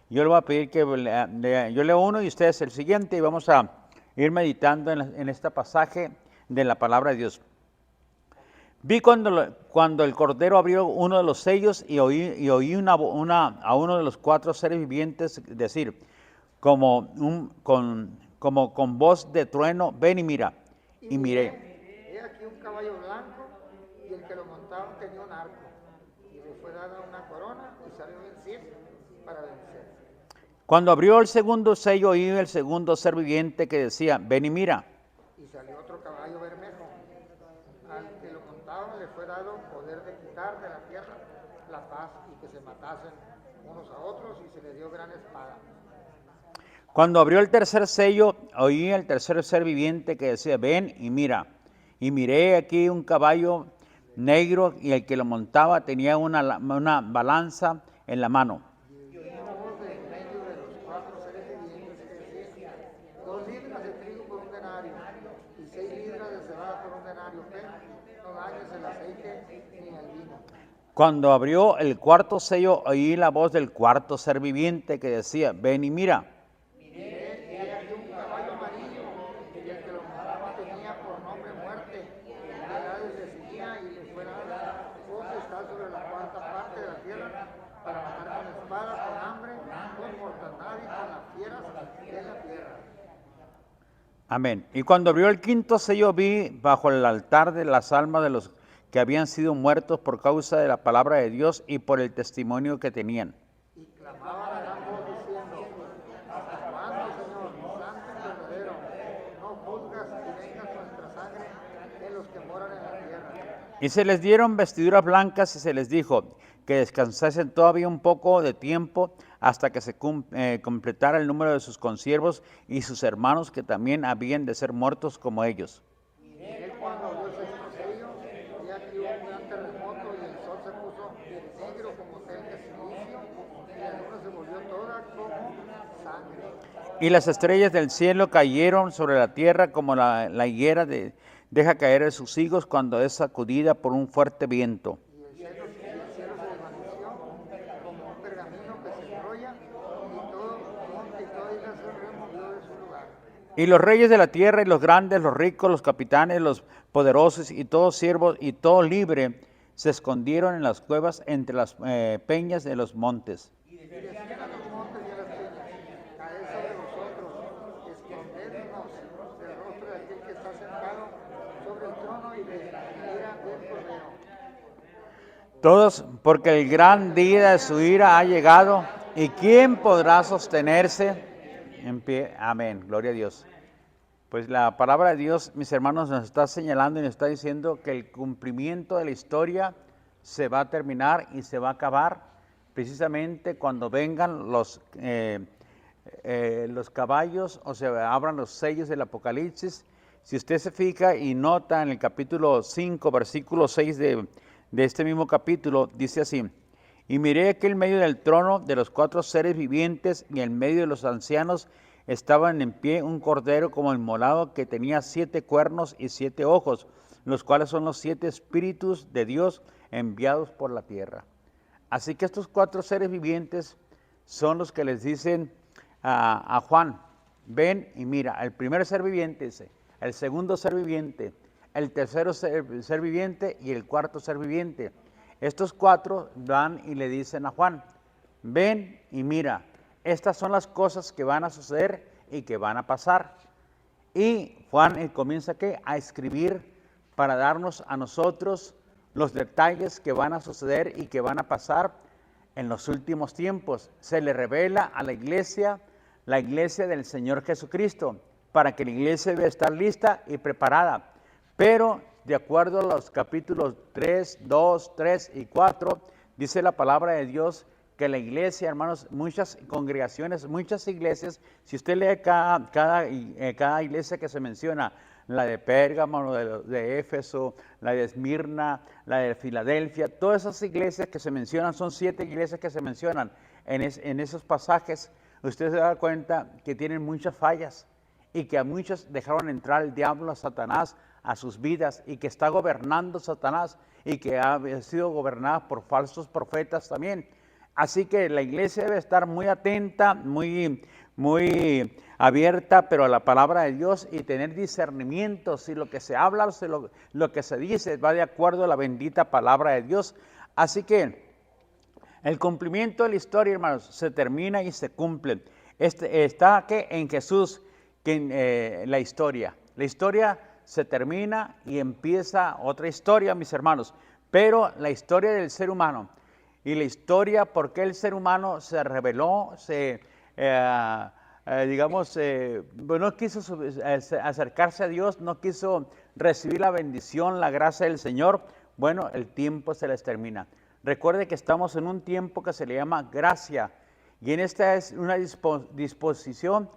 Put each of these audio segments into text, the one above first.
Yo le voy a pedir que yo leo uno y ustedes el siguiente y vamos a ir meditando en este pasaje de la palabra de Dios. Vi cuando el Cordero abrió uno de los sellos y oí a uno de los cuatro seres vivientes decir, como con voz de trueno, ven y mira. Y miré. He aquí un caballo blanco y el que lo montaba tenía un arco y le fue dada una corona y salió a vencer para vencer. Cuando abrió el segundo sello, oí el segundo ser viviente que decía, ven y mira. Y salió otro caballo bermejo. Al que lo montaba le fue dado poder de quitar de la tierra la paz y que se matasen unos a otros y se le dio gran espada. Cuando abrió el tercer sello, oí el tercer ser viviente que decía, ven y mira. Y miré aquí un caballo negro y el que lo montaba tenía una balanza en la mano. Y oí una voz de en medio de los cuatro seres vivientes que decía, 2 libras de trigo por un denario y 6 libras de cebada por un denario, no dañes el aceite ni el vino. Cuando abrió el cuarto sello, oí la voz del cuarto ser viviente que decía, ven y mira. Miré, y he aquí un caballo amarillo, y el que lo montaba tenía por nombre muerte, y el Hades le seguía y le fue dada potestad sobre la cuarta parte de la tierra, para matar con espada, con hambre, con mortandad y con las fieras de la tierra. Amén. Y cuando abrió el quinto sello, vi bajo el altar de las almas de los que habían sido muertos por causa de la palabra de Dios y por el testimonio que tenían. Y clamaban a gran voz diciendo, ¿hasta cuándo, Señor, santo y verdadero, no juzgas y vengas nuestra sangre en los que moran en la tierra? Y se les dieron vestiduras blancas y se les dijo que descansasen todavía un poco de tiempo hasta que se completara el número de sus consiervos y sus hermanos que también habían de ser muertos como ellos. Miré cuando abrió el sexto sello, y aquí hubo un gran terremoto y el sol se puso negro como tel de silicio y la luna se volvió toda como sangre. Y las estrellas del cielo cayeron sobre la tierra como la higuera deja caer a sus higos cuando es sacudida por un fuerte viento. Y el cielo se desvaneció como un pergamino que se enrolla y todo monte y toda isla se removió de su lugar. Y los reyes de la tierra y los grandes, los ricos, los capitanes, los poderosos y todos siervos y todo libre se escondieron en las cuevas entre las peñas de los montes. Y decían a los montes y a las peñas, caed sobre vosotros, escondednos del rostro de aquel que está sentado sobre el trono y de la ira del Cordero. Todos, porque el gran día de su ira ha llegado, ¿y quién podrá sostenerse en pie? Amén, gloria a Dios. Pues la palabra de Dios, mis hermanos, nos está señalando y nos está diciendo que el cumplimiento de la historia se va a terminar y se va a acabar precisamente cuando vengan los caballos o se abran los sellos del Apocalipsis. Si usted se fija y nota en el capítulo 5, versículo 6 de este mismo capítulo, dice así, y miré que en medio del trono de los cuatro seres vivientes y en medio de los ancianos estaban en pie un cordero como inmolado que tenía 7 cuernos y 7 ojos, los cuales son los 7 espíritus de Dios enviados por la tierra. Así que estos 4 seres vivientes son los que les dicen a Juan, ven y mira, el primer ser viviente dice, el segundo ser viviente, el tercero ser viviente y el cuarto ser viviente. Estos 4 van y le dicen a Juan, ven y mira, estas son las cosas que van a suceder y que van a pasar. Y Juan comienza a escribir para darnos a nosotros los detalles que van a suceder y que van a pasar en los últimos tiempos. Se le revela a la iglesia del Señor Jesucristo, para que la iglesia debe estar lista y preparada. Pero de acuerdo a los capítulos 3, 2, 3 y 4, dice la palabra de Dios que la iglesia, hermanos, muchas congregaciones, muchas iglesias, si usted lee cada iglesia que se menciona, la de Pérgamo, de Éfeso, la de Esmirna, la de Filadelfia, todas esas iglesias que se mencionan, son 7 iglesias que se mencionan en esos pasajes, usted se da cuenta que tienen muchas fallas y que a muchos dejaron entrar el diablo, a Satanás, a sus vidas y que está gobernando Satanás y que ha sido gobernada por falsos profetas también. Así que la iglesia debe estar muy atenta, muy abierta, pero a la palabra de Dios y tener discernimiento si lo que se habla, si lo que se dice va de acuerdo a la bendita palabra de Dios. Así que el cumplimiento de la historia, hermanos, se termina y se cumple. Está que en Jesús, la historia. La historia se termina y empieza otra historia, mis hermanos. Pero la historia del ser humano y la historia por qué el ser humano se rebeló, no quiso acercarse a Dios, no quiso recibir la bendición, la gracia del Señor. Bueno, el tiempo se les termina. Recuerde que estamos en un tiempo que se le llama gracia, y en esta es una dispensación,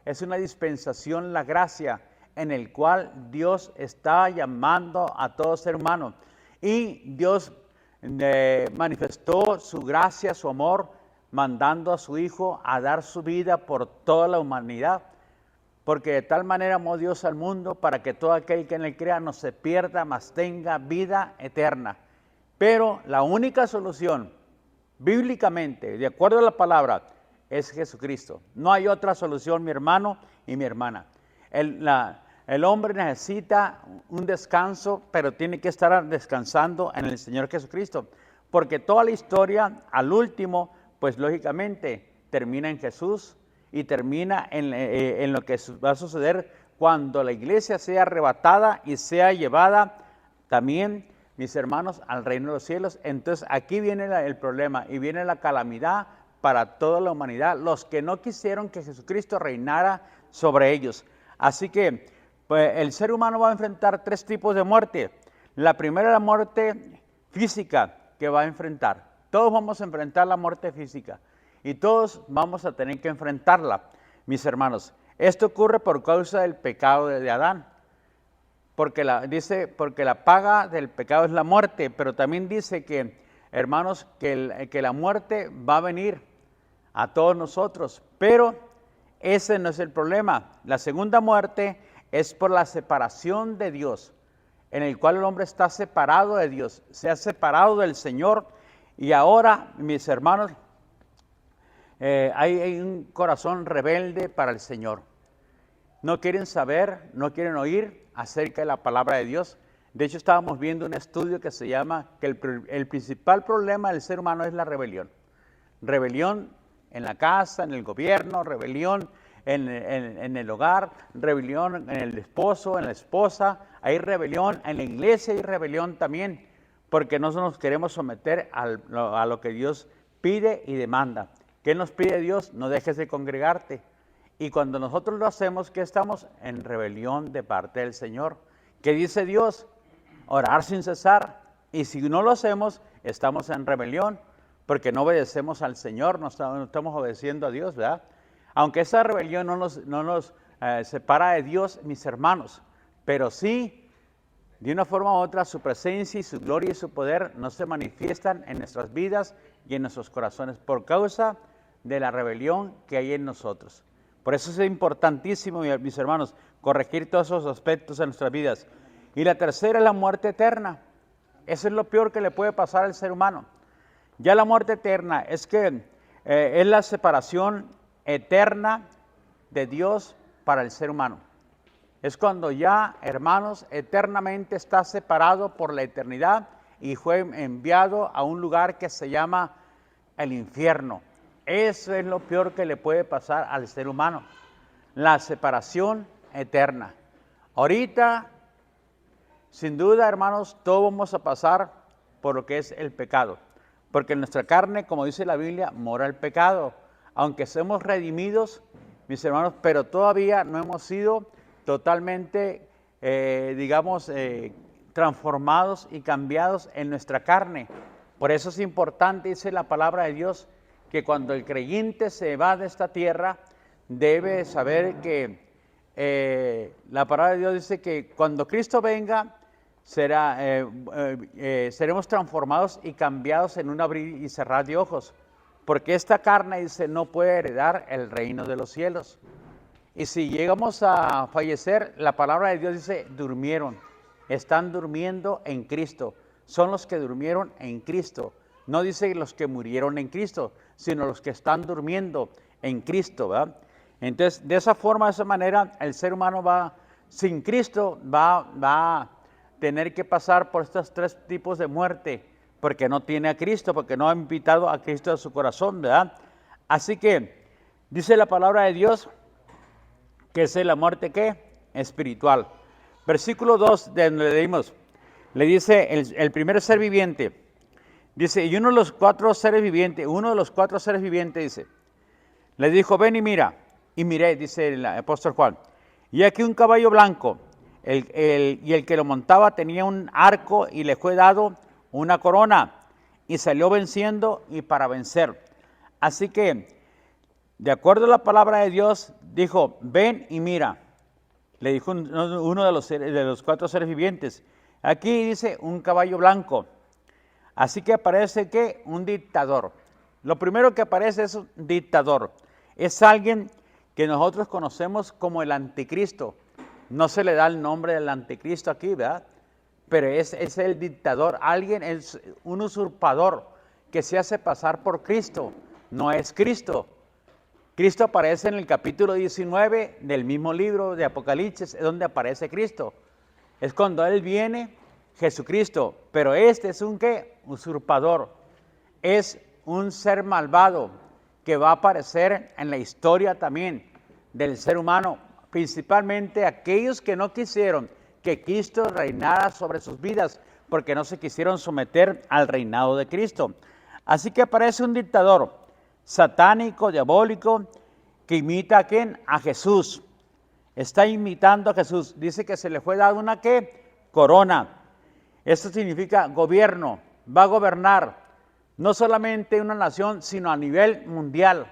es una dispensación, la gracia, en el cual Dios está llamando a todo ser humano. Y Dios manifestó su gracia, su amor, mandando a su Hijo a dar su vida por toda la humanidad. Porque de tal manera amó Dios al mundo para que todo aquel que en él crea no se pierda, mas tenga vida eterna. Pero la única solución, bíblicamente, de acuerdo a la palabra, es Jesucristo. No hay otra solución, mi hermano y mi hermana. El hombre necesita un descanso, pero tiene que estar descansando en el Señor Jesucristo. Porque toda la historia, al último, pues lógicamente, termina en Jesús y termina en lo que va a suceder cuando la iglesia sea arrebatada y sea llevada también, mis hermanos, al reino de los cielos. Entonces aquí viene el problema y viene la calamidad para toda la humanidad, los que no quisieron que Jesucristo reinara sobre ellos. Así que pues, el ser humano va a enfrentar 3 tipos de muerte. La primera es la muerte física que va a enfrentar. Todos vamos a enfrentar la muerte física y todos vamos a tener que enfrentarla, mis hermanos. Esto ocurre por causa del pecado de Adán. Porque la paga del pecado es la muerte, pero también dice que, hermanos, que la muerte va a venir a todos nosotros, pero ese no es el problema. La segunda muerte es por la separación de Dios, en el cual el hombre está separado de Dios, se ha separado del Señor, y ahora, mis hermanos, hay un corazón rebelde para el Señor. No quieren saber, no quieren oír acerca de la palabra de Dios. De hecho, estábamos viendo un estudio que se llama que el principal problema del ser humano es la rebelión. Rebelión en la casa, en el gobierno, rebelión en el hogar, rebelión en el esposo, en la esposa. Hay rebelión en la iglesia, hay rebelión también, porque no nos queremos someter a lo que Dios pide y demanda. ¿Qué nos pide Dios? No dejes de congregarte. Y cuando nosotros lo hacemos, ¿qué estamos? En rebelión de parte del Señor. ¿Qué dice Dios? Orar sin cesar. Y si no lo hacemos, estamos en rebelión, porque no obedecemos al Señor, no estamos obedeciendo a Dios, ¿verdad? Aunque esa rebelión no nos separa de Dios, mis hermanos, pero sí, de una forma u otra, su presencia y su gloria y su poder no se manifiestan en nuestras vidas y en nuestros corazones por causa de la rebelión que hay en nosotros. Por eso es importantísimo, mis hermanos, corregir todos esos aspectos en nuestras vidas. Y la tercera es la muerte eterna. Eso es lo peor que le puede pasar al ser humano. Ya la muerte eterna es la separación eterna de Dios para el ser humano. Es cuando ya, hermanos, eternamente está separado por la eternidad y fue enviado a un lugar que se llama el infierno. Eso es lo peor que le puede pasar al ser humano, la separación eterna. Ahorita, sin duda, hermanos, todos vamos a pasar por lo que es el pecado, porque en nuestra carne, como dice la Biblia, mora el pecado. Aunque somos redimidos, mis hermanos, pero todavía no hemos sido totalmente, transformados y cambiados en nuestra carne. Por eso es importante, dice la palabra de Dios, que cuando el creyente se va de esta tierra, debe saber que la palabra de Dios dice que cuando Cristo venga, seremos transformados y cambiados en un abrir y cerrar de ojos, porque esta carne, dice, no puede heredar el reino de los cielos. Y si llegamos a fallecer, la palabra de Dios dice, durmieron, están durmiendo en Cristo, son los que durmieron en Cristo. No dice los que murieron en Cristo, sino los que están durmiendo en Cristo, ¿verdad? Entonces, de esa forma, de esa manera, el ser humano sin Cristo, va a tener que pasar por estos tres tipos de muerte, porque no tiene a Cristo, porque no ha invitado a Cristo a su corazón, ¿verdad? Así que, dice la palabra de Dios, que es la muerte, ¿qué? Espiritual. Versículo 2, de donde leímos, le dice el primer ser viviente, dice, y uno de los cuatro seres vivientes, dice, le dijo, ven y mira, y miré, dice el apóstol Juan, y aquí un caballo blanco, y el que lo montaba tenía un arco y le fue dado una corona, y salió venciendo y para vencer. Así que, de acuerdo a la palabra de Dios, dijo, ven y mira. Le dijo uno de los cuatro seres vivientes. Aquí dice un caballo blanco. Así que aparece que un dictador. Lo primero que aparece es un dictador. Es alguien que nosotros conocemos como el anticristo. No se le da el nombre del anticristo aquí, ¿verdad? Pero es el dictador. Alguien es un usurpador que se hace pasar por Cristo. No es Cristo. Cristo aparece en el capítulo 19 del mismo libro de Apocalipsis, es donde aparece Cristo. Es cuando Él viene, Jesucristo. Pero este es un ¿qué? Usurpador. Es un ser malvado que va a aparecer en la historia también del ser humano. Principalmente aquellos que no quisieron que Cristo reinara sobre sus vidas, porque no se quisieron someter al reinado de Cristo. Así que aparece un dictador satánico, diabólico, que imita ¿a quién? A Jesús. Está imitando a Jesús. Dice que se le fue dado una ¿qué? Corona. Esto significa gobierno. Va a gobernar no solamente una nación, sino a nivel mundial.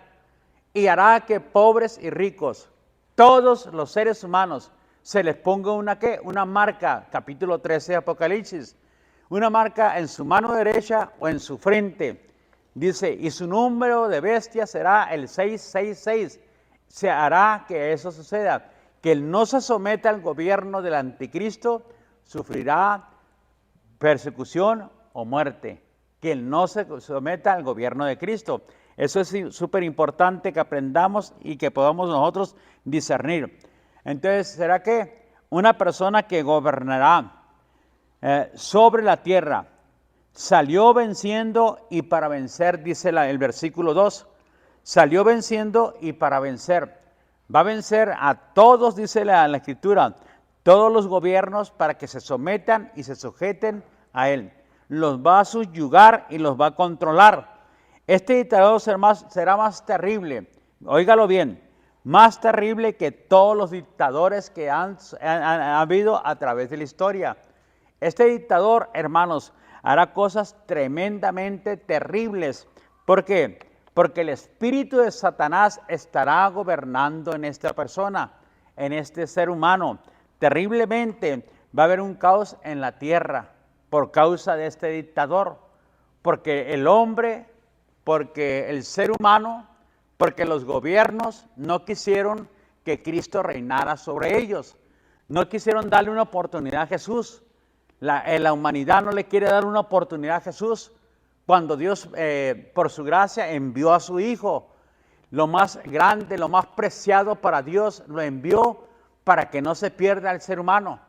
Y hará que pobres y ricos, todos los seres humanos, se les ponga una ¿qué? Una marca, capítulo 13 de Apocalipsis. Una marca en su mano derecha o en su frente. Dice, y su número de bestia será el 666. Se hará que eso suceda. Que él no se someta al gobierno del anticristo, sufrirá persecución o muerte. Que él no se someta al gobierno de Cristo. Eso es súper importante que aprendamos y que podamos nosotros discernir. Entonces, ¿será que una persona que gobernará sobre la tierra salió venciendo y para vencer, dice el versículo 2, salió venciendo y para vencer. Va a vencer a todos, dice la Escritura, todos los gobiernos para que se sometan y se sujeten a él. Los va a subyugar y los va a controlar. Este dictador será más terrible, óigalo bien, más terrible que todos los dictadores que han habido a través de la historia. Este dictador, hermanos, hará cosas tremendamente terribles. ¿Por qué? Porque el espíritu de Satanás estará gobernando en esta persona, en este ser humano. Terriblemente va a haber un caos en la tierra por causa de este dictador. Porque el hombre, porque el ser humano, porque los gobiernos no quisieron que Cristo reinara sobre ellos. No quisieron darle una oportunidad a Jesús. La humanidad no le quiere dar una oportunidad a Jesús cuando Dios, por su gracia, envió a su Hijo. Lo más grande, lo más preciado para Dios, lo envió para que no se pierda el ser humano.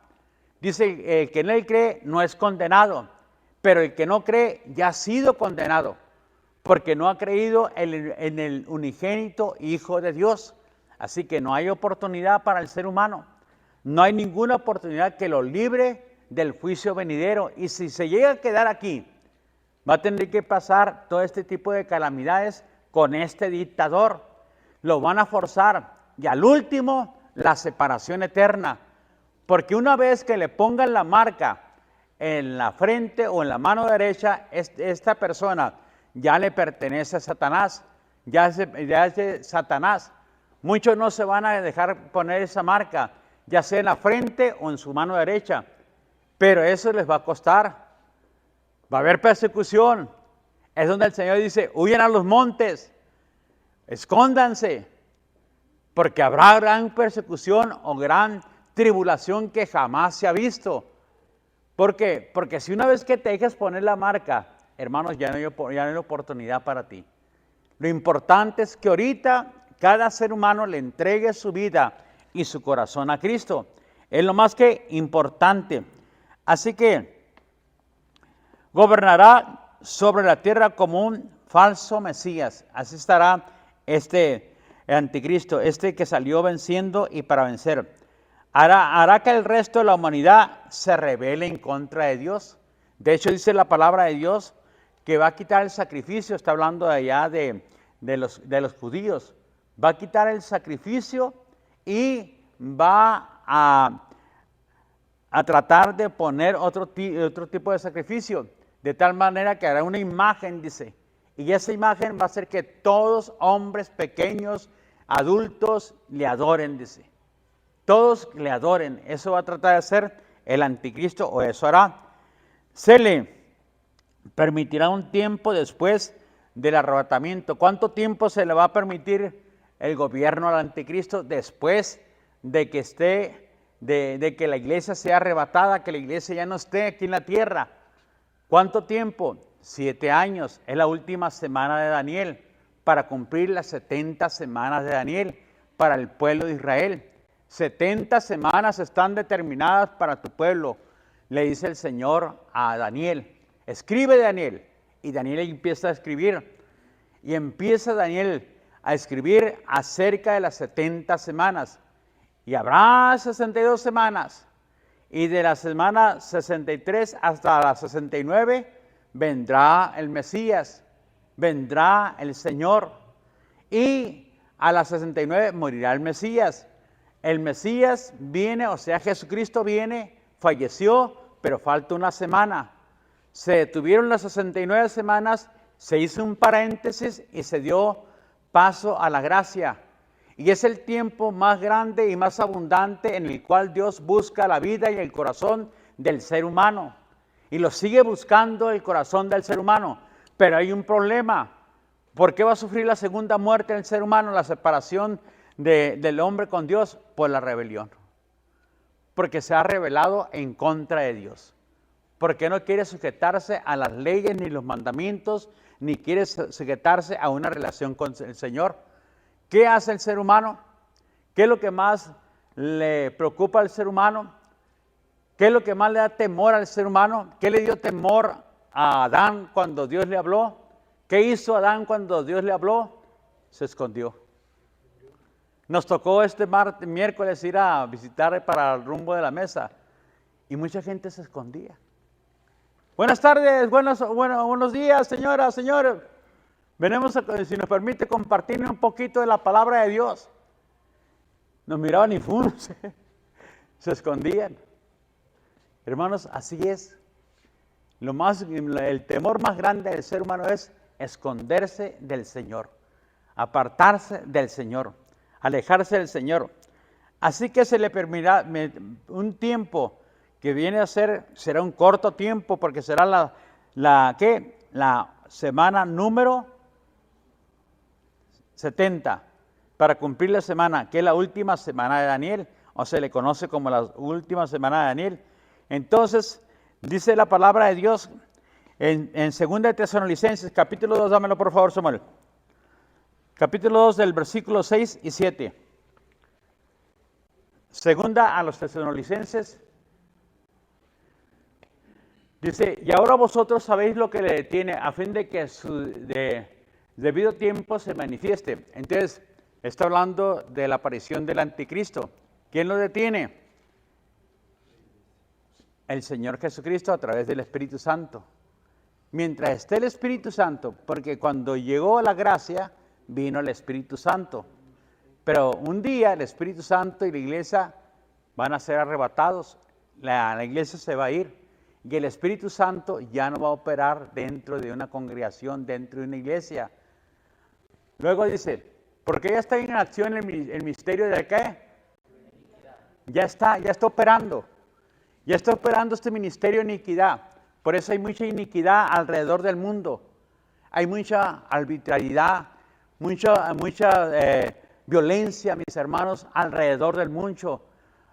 Dice, el que en él cree no es condenado, pero el que no cree ya ha sido condenado, porque no ha creído en el unigénito Hijo de Dios. Así que no hay oportunidad para el ser humano. No hay ninguna oportunidad que lo libre del juicio venidero. Y si se llega a quedar aquí, va a tener que pasar todo este tipo de calamidades con este dictador. Lo van a forzar. Y al último, la separación eterna. Porque una vez que le pongan la marca en la frente o en la mano derecha, esta persona ya le pertenece a Satanás. Ya es de Satanás. Muchos no se van a dejar poner esa marca, ya sea en la frente o en su mano derecha. Pero eso les va a costar. Va a haber persecución. Es donde el Señor dice, huyan a los montes, escóndanse, porque habrá gran persecución o gran tribulación que jamás se ha visto. ¿Por qué? Porque si una vez que te dejas poner la marca hermanos, ya no hay oportunidad para ti. Lo importante es que ahorita cada ser humano le entregue su vida y su corazón a Cristo. Es lo más que importante. Así que gobernará sobre la tierra como un falso Mesías. Así estará este anticristo, este que salió venciendo y para vencer. Hará que el resto de la humanidad se rebele en contra de Dios. De hecho, dice la palabra de Dios que va a quitar el sacrificio. Está hablando de allá de los judíos. Va a quitar el sacrificio y va a tratar de poner otro tipo de sacrificio. De tal manera que hará una imagen, dice. Y esa imagen va a hacer que todos, hombres pequeños, adultos, le adoren, dice. Todos le adoren. Eso va a tratar de hacer el anticristo, o eso hará. Se le permitirá un tiempo después del arrebatamiento. ¿Cuánto tiempo se le va a permitir el gobierno al anticristo después de que de que la iglesia sea arrebatada, que la iglesia ya no esté aquí en la tierra? ¿Cuánto tiempo? 7 años. Es la última semana de Daniel para cumplir las 70 semanas de Daniel para el pueblo de Israel. 70 semanas están determinadas para tu pueblo, le dice el Señor a Daniel. Escribe, Daniel. Y Daniel empieza a escribir. Y empieza Daniel a escribir acerca de las 70 semanas. Y habrá 62 semanas. Y de la semana 63 hasta la 69 vendrá el Mesías, vendrá el Señor. Y a las 69 morirá el Mesías. El Mesías viene, o sea, Jesucristo viene, falleció, pero falta una semana. Se detuvieron las 69 semanas, se hizo un paréntesis y se dio paso a la gracia. Y es el tiempo más grande y más abundante en el cual Dios busca la vida y el corazón del ser humano. Y lo sigue buscando el corazón del ser humano. Pero hay un problema. ¿Por qué va a sufrir la segunda muerte del ser humano, la separación del hombre con Dios? Por la rebelión. Porque se ha rebelado en contra de Dios. Porque no quiere sujetarse a las leyes ni los mandamientos, ni quiere sujetarse a una relación con el Señor. ¿Qué hace el ser humano? ¿Qué es lo que más le preocupa al ser humano? ¿Qué es lo que más le da temor al ser humano? ¿Qué le dio temor a Adán cuando Dios le habló? ¿Qué hizo Adán cuando Dios le habló? Se escondió. Nos tocó este miércoles ir a visitar para el rumbo de la mesa y mucha gente se escondía. Buenas tardes, buenos días, señoras, señores. Venimos, si nos permite, compartir un poquito de la palabra de Dios. Nos miraban y se escondían. Hermanos, así es. El temor más grande del ser humano es esconderse del Señor, apartarse del Señor, alejarse del Señor. Así que se le permitirá un tiempo que viene a ser, será un corto tiempo, porque será la semana número 70, para cumplir la semana, que es la última semana de Daniel, o se le conoce como la última semana de Daniel. Entonces, dice la palabra de Dios en 2 de Tesalonicenses, capítulo 2, dámelo por favor, Samuel. Capítulo 2 del versículo 6 y 7. Segunda a los Tesalonicenses. Dice, y ahora vosotros sabéis lo que le detiene, a fin de que debido tiempo se manifieste. Entonces, está hablando de la aparición del anticristo. ¿Quién lo detiene? El Señor Jesucristo a través del Espíritu Santo. Mientras esté el Espíritu Santo, porque cuando llegó la gracia, vino el Espíritu Santo. Pero un día el Espíritu Santo y la iglesia van a ser arrebatados. La iglesia se va a ir. Y el Espíritu Santo ya no va a operar dentro de una congregación, dentro de una iglesia. Luego dice, porque ya está en acción el misterio de qué? Ya está operando. Ya está operando este ministerio de iniquidad. Por eso hay mucha iniquidad alrededor del mundo. Hay mucha arbitrariedad, mucha violencia, mis hermanos, alrededor del mundo.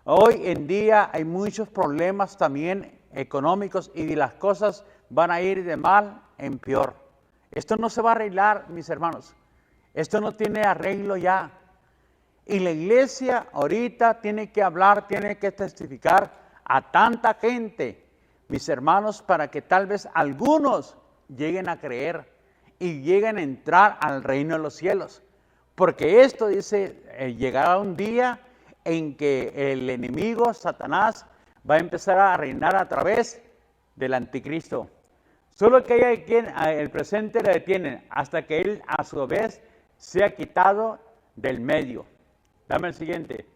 Hoy en día hay muchos problemas también económicos y las cosas van a ir de mal en peor. Esto no se va a arreglar, mis hermanos. Esto no tiene arreglo ya. Y la iglesia ahorita tiene que hablar, tiene que testificar a tanta gente, mis hermanos, para que tal vez algunos lleguen a creer y lleguen a entrar al reino de los cielos. Porque esto dice, llegará un día en que el enemigo, Satanás, va a empezar a reinar a través del anticristo. Solo que hay quien el presente le detiene hasta que él a su vez sea quitado del medio. Dame el siguiente.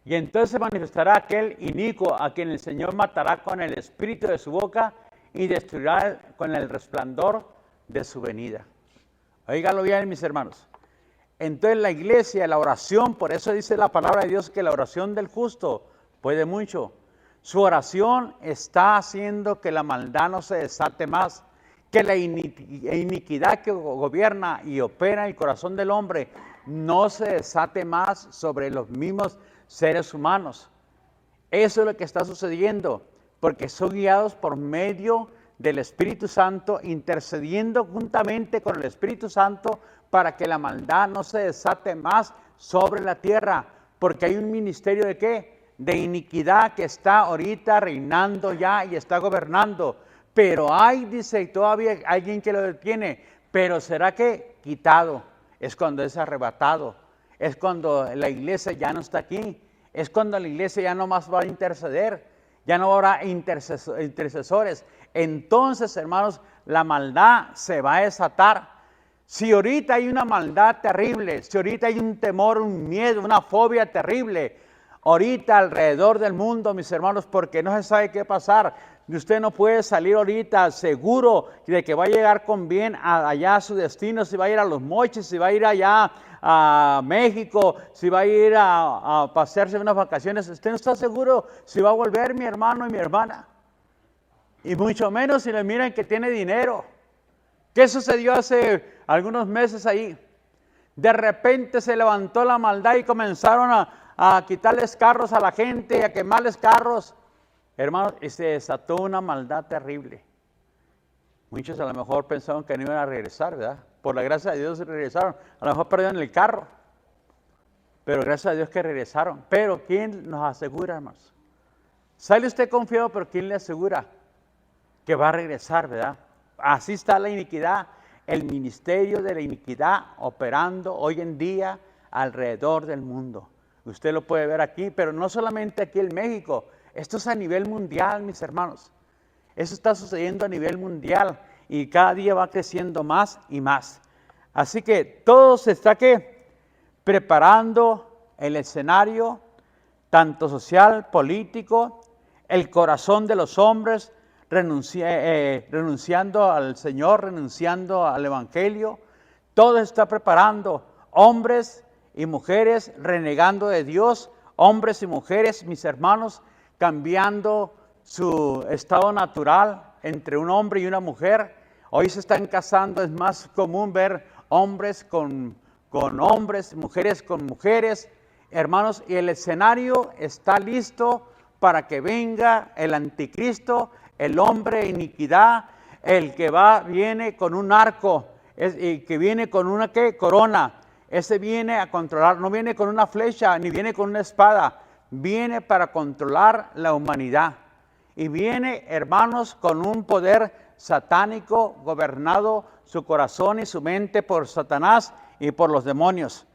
Y entonces se manifestará aquel inicuo a quien el Señor matará con el espíritu de su boca y destruirá con el resplandor de su venida. Óigalo bien, mis hermanos. Entonces la iglesia, la oración, por eso dice la palabra de Dios que la oración del justo puede mucho. Su oración está haciendo que la maldad no se desate más, que la iniquidad que gobierna y opera en el corazón del hombre no se desate más sobre los mismos seres humanos. Eso es lo que está sucediendo, porque son guiados por medio del Espíritu Santo, intercediendo juntamente con el Espíritu Santo para que la maldad no se desate más sobre la tierra, porque hay un ministerio de ¿qué? De iniquidad que está ahorita reinando ya y está gobernando. Pero hay, dice, todavía alguien que lo detiene, pero será que quitado, es cuando es arrebatado, es cuando la iglesia ya no está aquí, es cuando la iglesia ya no más va a interceder, ya no habrá intercesores. Entonces, hermanos, la maldad se va a desatar. Si ahorita hay una maldad terrible, si ahorita hay un temor, un miedo, una fobia terrible, ahorita alrededor del mundo, mis hermanos, porque no se sabe qué pasar. Y usted no puede salir ahorita seguro de que va a llegar con bien allá a su destino, si va a ir a Los Mochis, si va a ir allá a México, si va a ir a pasearse unas vacaciones. Usted no está seguro si va a volver, mi hermano y mi hermana. Y mucho menos si le miran que tiene dinero. ¿Qué sucedió hace algunos meses ahí? De repente se levantó la maldad y comenzaron a quitarles carros a la gente y a quemarles carros. Hermanos, y se desató una maldad terrible. Muchos a lo mejor pensaron que no iban a regresar, ¿verdad? Por la gracia de Dios regresaron. A lo mejor perdieron el carro. Pero gracias a Dios que regresaron. Pero ¿quién nos asegura, hermanos? Sale usted confiado, pero ¿quién le asegura que va a regresar, verdad? Así está la iniquidad, el ministerio de la iniquidad operando hoy en día alrededor del mundo. Usted lo puede ver aquí, pero no solamente aquí en México. Esto es a nivel mundial, mis hermanos. Eso está sucediendo a nivel mundial y cada día va creciendo más y más. Así que todo se está preparando el escenario, tanto social, político, el corazón de los hombres, renunciando al Señor, renunciando al Evangelio. Todo se está preparando. Hombres y mujeres renegando de Dios, hombres y mujeres, mis hermanos, cambiando su estado natural entre un hombre y una mujer. Hoy se están casando, es más común ver hombres con hombres, mujeres con mujeres, hermanos, y el escenario está listo para que venga el anticristo, el hombre de iniquidad, el que viene con un arco, y que viene con una corona. Ese viene a controlar, no viene con una flecha, ni viene con una espada, viene para controlar la humanidad. Y viene, hermanos, con un poder satánico, gobernado su corazón y su mente por Satanás y por los demonios.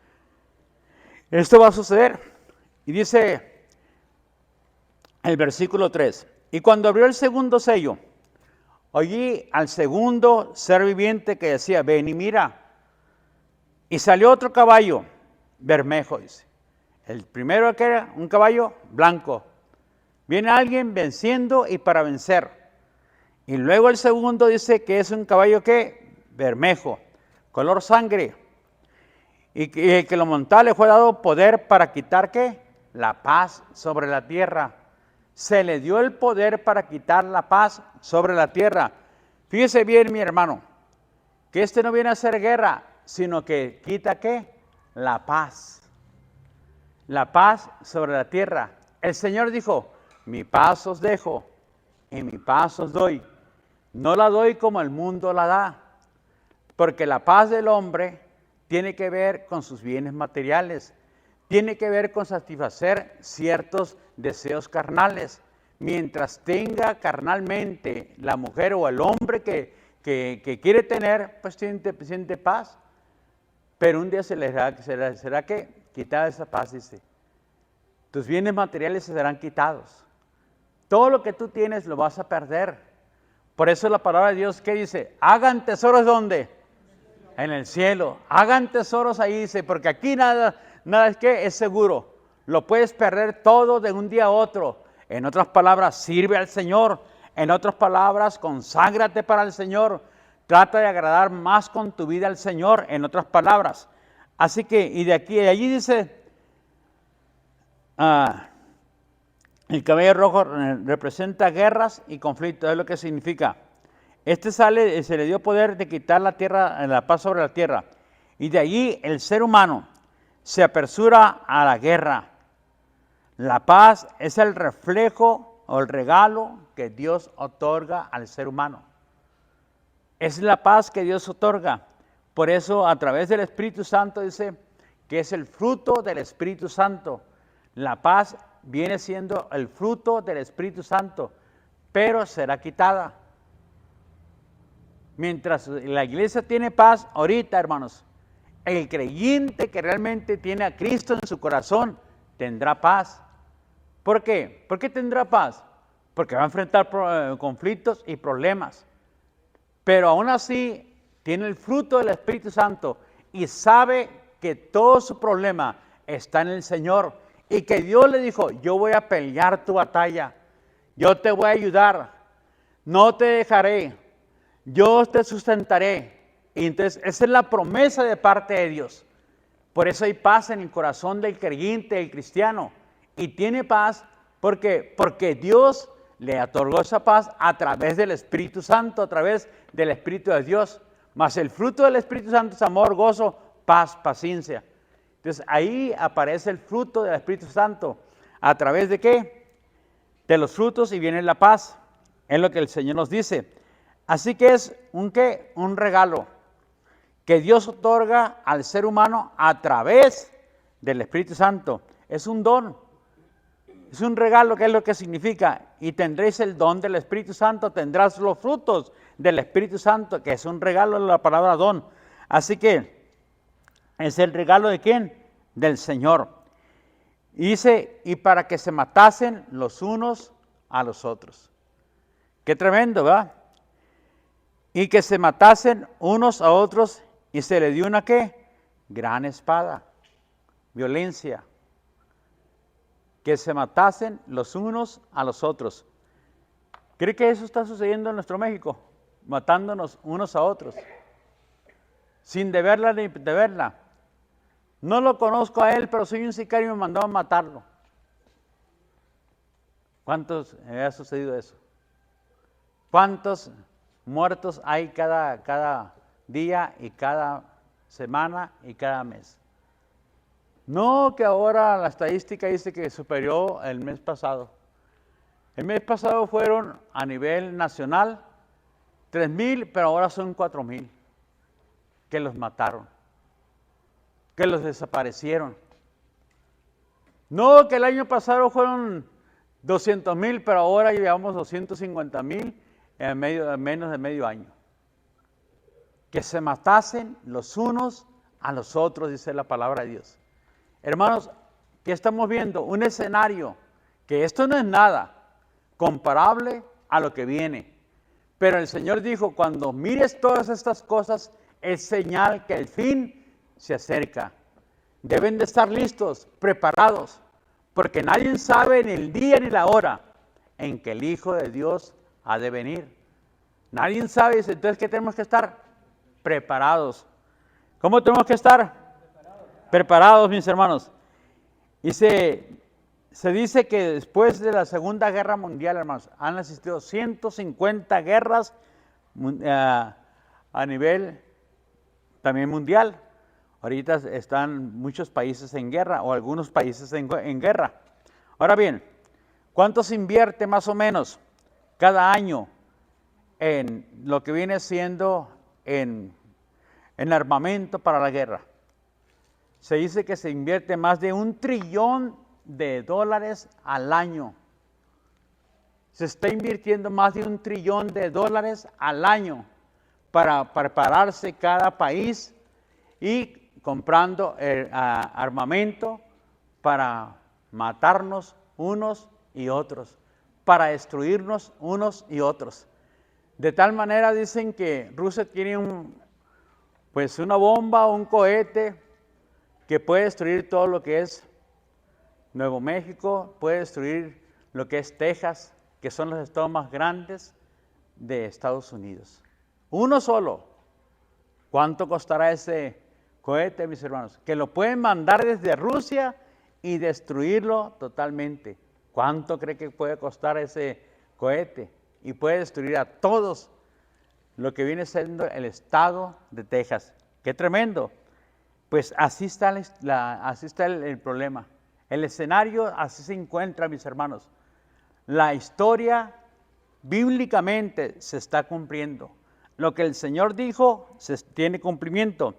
Esto va a suceder. Y dice el versículo 3. Y cuando abrió el segundo sello, oí al segundo ser viviente que decía, ven y mira. Y salió otro caballo, bermejo, dice. El primero que era un caballo blanco. Viene alguien venciendo y para vencer. Y luego el segundo dice que es un caballo que bermejo, color sangre. Y el que lo montaba le fue dado poder para quitar ¿qué? La paz sobre la tierra. Se le dio el poder para quitar la paz sobre la tierra. Fíjese bien, mi hermano, que este no viene a hacer guerra, sino que quita ¿qué? La paz. La paz sobre la tierra. El Señor dijo, mi paz os dejo y mi paz os doy. No la doy como el mundo la da, porque la paz del hombre tiene que ver con sus bienes materiales, tiene que ver con satisfacer ciertos deseos carnales. Mientras tenga carnalmente la mujer o el hombre que quiere tener, pues siente paz. Pero un día será que quitada esa paz, dice. Tus bienes materiales se serán quitados. Todo lo que tú tienes lo vas a perder. Por eso la palabra de Dios, ¿qué dice? Hagan tesoros, ¿dónde? En el cielo. Hagan tesoros ahí, dice, porque aquí nada es que es seguro. Lo puedes perder todo de un día a otro. En otras palabras, sirve al Señor. En otras palabras, conságrate para el Señor. Trata de agradar más con tu vida al Señor, en otras palabras. Así que, y de aquí, de allí dice, el cabello rojo representa guerras y conflictos, es lo que significa. Se le dio poder de quitar la tierra, la paz sobre la tierra. Y de allí el ser humano se apresura a la guerra. La paz es el reflejo o el regalo que Dios otorga al ser humano. Es la paz que Dios otorga. Por eso a través del Espíritu Santo dice que es el fruto del Espíritu Santo. La paz viene siendo el fruto del Espíritu Santo, pero será quitada. Mientras la iglesia tiene paz, ahorita, hermanos, el creyente que realmente tiene a Cristo en su corazón tendrá paz. ¿Por qué? ¿Por qué tendrá paz? Porque va a enfrentar conflictos y problemas. Pero aún así tiene el fruto del Espíritu Santo y sabe que todo su problema está en el Señor y que Dios le dijo, yo voy a pelear tu batalla, yo te voy a ayudar, no te dejaré, yo te sustentaré. Y entonces esa es la promesa de parte de Dios. Por eso hay paz en el corazón del creyente, del cristiano. Y tiene paz porque Dios le otorgó esa paz a través del Espíritu Santo, a través del Espíritu de Dios. Mas el fruto del Espíritu Santo es amor, gozo, paz, paciencia. Entonces ahí aparece el fruto del Espíritu Santo. ¿A través de qué? De los frutos y viene la paz. Es lo que el Señor nos dice. Así que es un ¿qué? Un regalo que Dios otorga al ser humano a través del Espíritu Santo. Es un don. Es un regalo, que es lo que significa. Y tendréis el don del Espíritu Santo, tendrás los frutos del Espíritu Santo, que es un regalo de la palabra don. Así que es el regalo de ¿quién? Del Señor. Y dice, y para que se matasen los unos a los otros. Qué tremendo, ¿verdad? Y que se matasen unos a otros y se le dio una ¿qué? Gran espada, violencia. Que se matasen los unos a los otros. ¿Cree que eso está sucediendo en nuestro México? Matándonos unos a otros. Sin deberla ni deberla. No lo conozco a él, pero soy un sicario y me mandó a matarlo. ¿Cuántos ha sucedido eso? ¿Cuántos muertos hay cada día y cada semana y cada mes? No, que ahora la estadística dice que superó el mes pasado. El mes pasado fueron a nivel nacional 3,000, pero ahora son 4,000 que los mataron, que los desaparecieron. No, que el año pasado fueron 200,000, pero ahora llevamos 250,000 en menos de medio año. Que se matasen los unos a los otros, dice la palabra de Dios. Hermanos, ¿qué estamos viendo? Un escenario que esto no es nada comparable a lo que viene. Pero el Señor dijo, cuando mires todas estas cosas, es señal que el fin se acerca. Deben de estar listos, preparados, porque nadie sabe ni el día ni la hora en que el Hijo de Dios ha de venir. Nadie sabe, entonces ¿qué tenemos que estar? Preparados. ¿Cómo tenemos que estar? Preparados, mis hermanos. Y se dice que después de la Segunda Guerra Mundial, hermanos, han asistido 150 guerras a nivel también mundial. Ahorita están muchos países en guerra o algunos países en guerra. Ahora bien, ¿cuánto se invierte más o menos cada año en lo que viene siendo en armamento para la guerra. Se dice que se invierte más de $1 trillón al año. Se está invirtiendo más de $1 trillón al año para prepararse cada país y comprando armamento para matarnos unos y otros, para destruirnos unos y otros. De tal manera dicen que Rusia tiene una bomba o un cohete que puede destruir todo lo que es Nuevo México, puede destruir lo que es Texas, que son los estados más grandes de Estados Unidos. Uno solo. ¿Cuánto costará ese cohete, mis hermanos? Que lo pueden mandar desde Rusia y destruirlo totalmente. ¿Cuánto cree que puede costar ese cohete? Y puede destruir a todos lo que viene siendo el estado de Texas. ¡Qué tremendo! Pues así está, el problema. El escenario así se encuentra, mis hermanos. La historia bíblicamente se está cumpliendo. Lo que el Señor dijo tiene cumplimiento.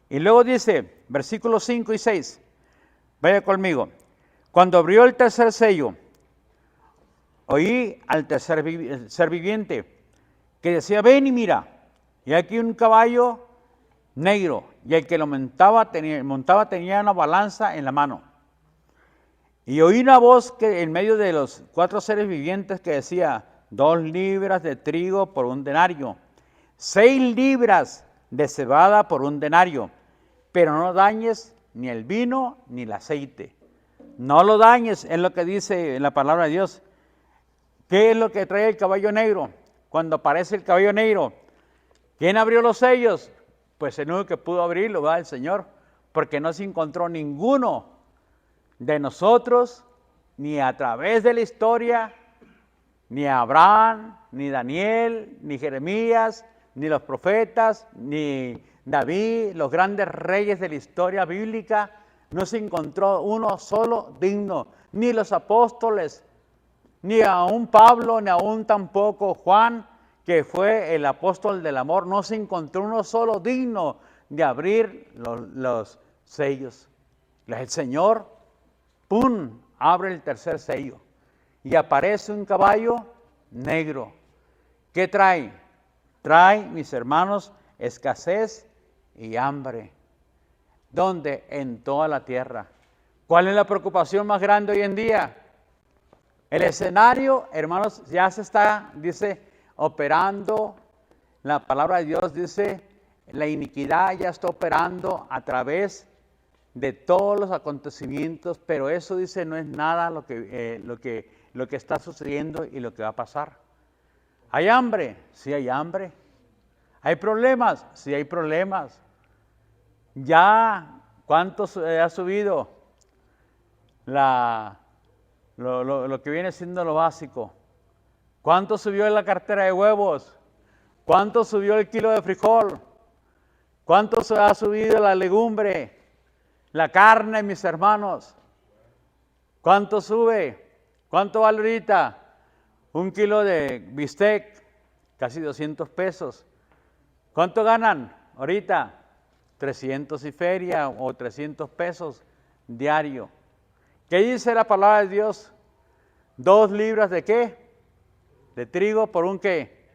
Y luego dice, versículos 5 y 6. Vaya conmigo. Cuando abrió el tercer sello, oí al tercer ser viviente que decía, ven y mira. Y aquí un caballo negro, y el que lo montaba tenía una balanza en la mano. Y oí una voz que en medio de los 4 seres vivientes que decía, 2 libras de trigo por 1 denario, 6 libras de cebada por 1 denario, pero no dañes ni el vino ni el aceite. No lo dañes, es lo que dice en la palabra de Dios. ¿Qué es lo que trae el caballo negro? Cuando aparece el caballo negro, ¿quién abrió los sellos? Pues el único que pudo abrirlo va el Señor, porque no se encontró ninguno de nosotros, ni a través de la historia, ni Abraham, ni Daniel, ni Jeremías, ni los profetas, ni David, los grandes reyes de la historia bíblica, no se encontró uno solo digno, ni los apóstoles, ni aún Pablo, ni aún tampoco Juan, que fue el apóstol del amor, no se encontró uno solo digno de abrir los sellos. El Señor, ¡pum!, abre el tercer sello y aparece un caballo negro. ¿Qué trae? Trae, mis hermanos, escasez y hambre. ¿Dónde? En toda la tierra. ¿Cuál es la preocupación más grande hoy en día? El escenario, hermanos, ya se está, dice, operando. La palabra de Dios dice, la iniquidad ya está operando a través de todos los acontecimientos, pero eso, dice, no es nada lo que está sucediendo y lo que va a pasar. ¿Hay hambre? Sí hay hambre. ¿Hay problemas? Sí hay problemas. Ya, ¿cuánto ha subido lo que viene siendo lo básico? ¿Cuánto subió la cartera de huevos? ¿Cuánto subió el kilo de frijol? ¿Cuánto ha subido la legumbre? La carne, mis hermanos. ¿Cuánto sube? ¿Cuánto vale ahorita? 1 kilo de bistec, casi 200 pesos. ¿Cuánto ganan ahorita? 300 y feria o 300 pesos diario. ¿Qué dice la palabra de Dios? 2 libras de ¿qué? De trigo por un ¿qué?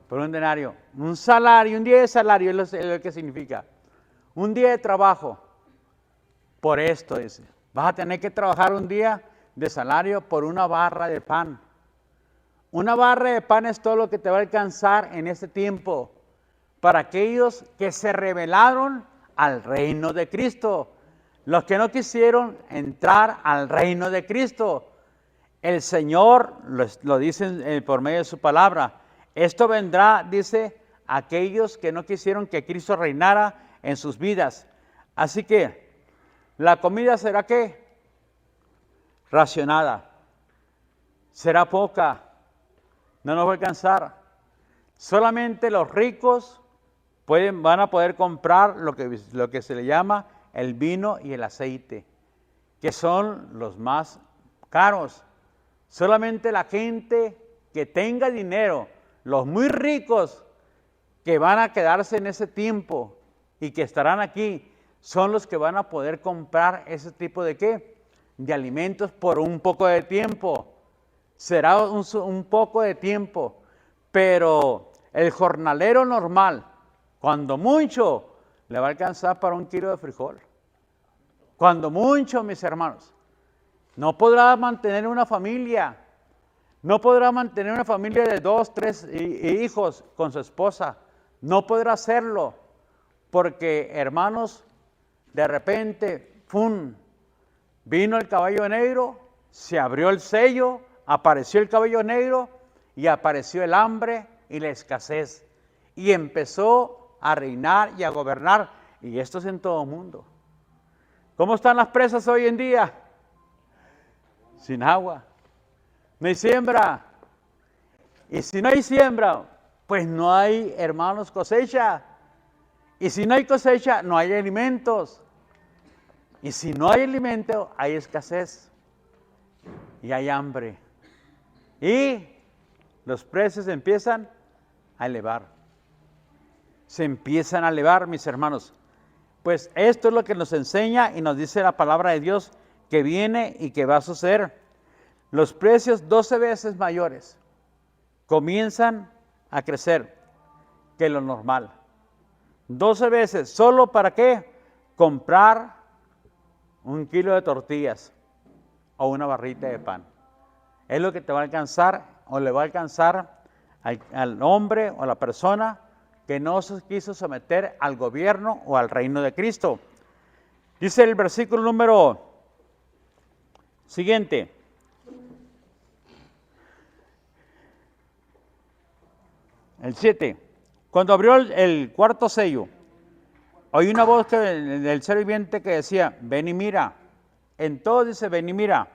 Por 1 denario. Un salario, un día de salario es lo que significa. Un día de trabajo. Por esto dice, vas a tener que trabajar un día de salario por una barra de pan. Una barra de pan es todo lo que te va a alcanzar en este tiempo para aquellos que se rebelaron al reino de Cristo. Los que no quisieron entrar al reino de Cristo. El Señor lo dice por medio de su palabra. Esto vendrá, dice, a aquellos que no quisieron que Cristo reinara en sus vidas. Así que la comida será ¿qué? Racionada. Será poca. No nos va a alcanzar. Solamente los ricos van a poder comprar lo que se le llama el vino y el aceite, que son los más caros. Solamente la gente que tenga dinero, los muy ricos que van a quedarse en ese tiempo y que estarán aquí, son los que van a poder comprar ese tipo de ¿qué? De alimentos por un poco de tiempo. Será un poco de tiempo, pero el jornalero normal, cuando mucho, le va a alcanzar para 1 kilo de frijol. Cuando mucho, mis hermanos. No podrá mantener una familia. No podrá mantener una familia de 2, 3 hijos con su esposa. No podrá hacerlo. Porque, hermanos, de repente, ¡pum! Vino el caballo negro, se abrió el sello, apareció el caballo negro y apareció el hambre y la escasez. Y empezó a reinar y a gobernar. Y esto es en todo el mundo. ¿Cómo están las presas hoy en día? Sin agua. No hay siembra. Y si no hay siembra, pues no hay, hermanos, cosecha. Y si no hay cosecha, no hay alimentos. Y si no hay alimento, hay escasez. Y hay hambre. Y los precios empiezan a elevar. Se empiezan a elevar, mis hermanos. Pues esto es lo que nos enseña y nos dice la palabra de Dios que viene y que va a suceder. Los precios 12 veces mayores comienzan a crecer que lo normal. 12 veces, ¿solo para qué? Comprar 1 kilo de tortillas o una barrita de pan. Es lo que te va a alcanzar o le va a alcanzar al hombre o a la persona que no se quiso someter al gobierno o al reino de Cristo. Dice el versículo número siguiente. El 7. Cuando abrió el cuarto sello, oí una voz del ser viviente que decía, ven y mira. En todo dice, ven y mira.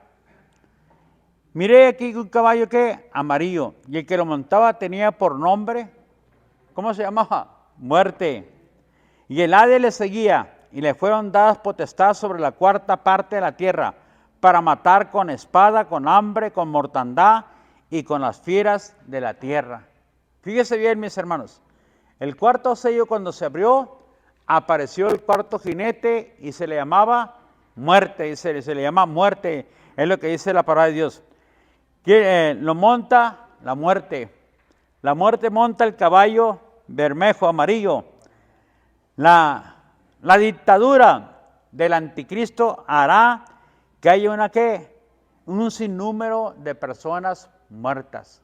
Miré aquí un caballo que amarillo, y el que lo montaba tenía por nombre, ¿cómo se llamaba? Muerte. Y el Hades le seguía, y le fueron dadas potestad sobre la 4ª parte de la tierra, para matar con espada, con hambre, con mortandad y con las fieras de la tierra. Fíjese bien, mis hermanos. El cuarto sello, cuando se abrió, apareció el cuarto jinete y se le llamaba muerte, y se le llama muerte, es lo que dice la palabra de Dios. Lo monta la muerte. La muerte monta el caballo bermejo, amarillo. La dictadura del anticristo hará que haya un sinnúmero de personas muertas.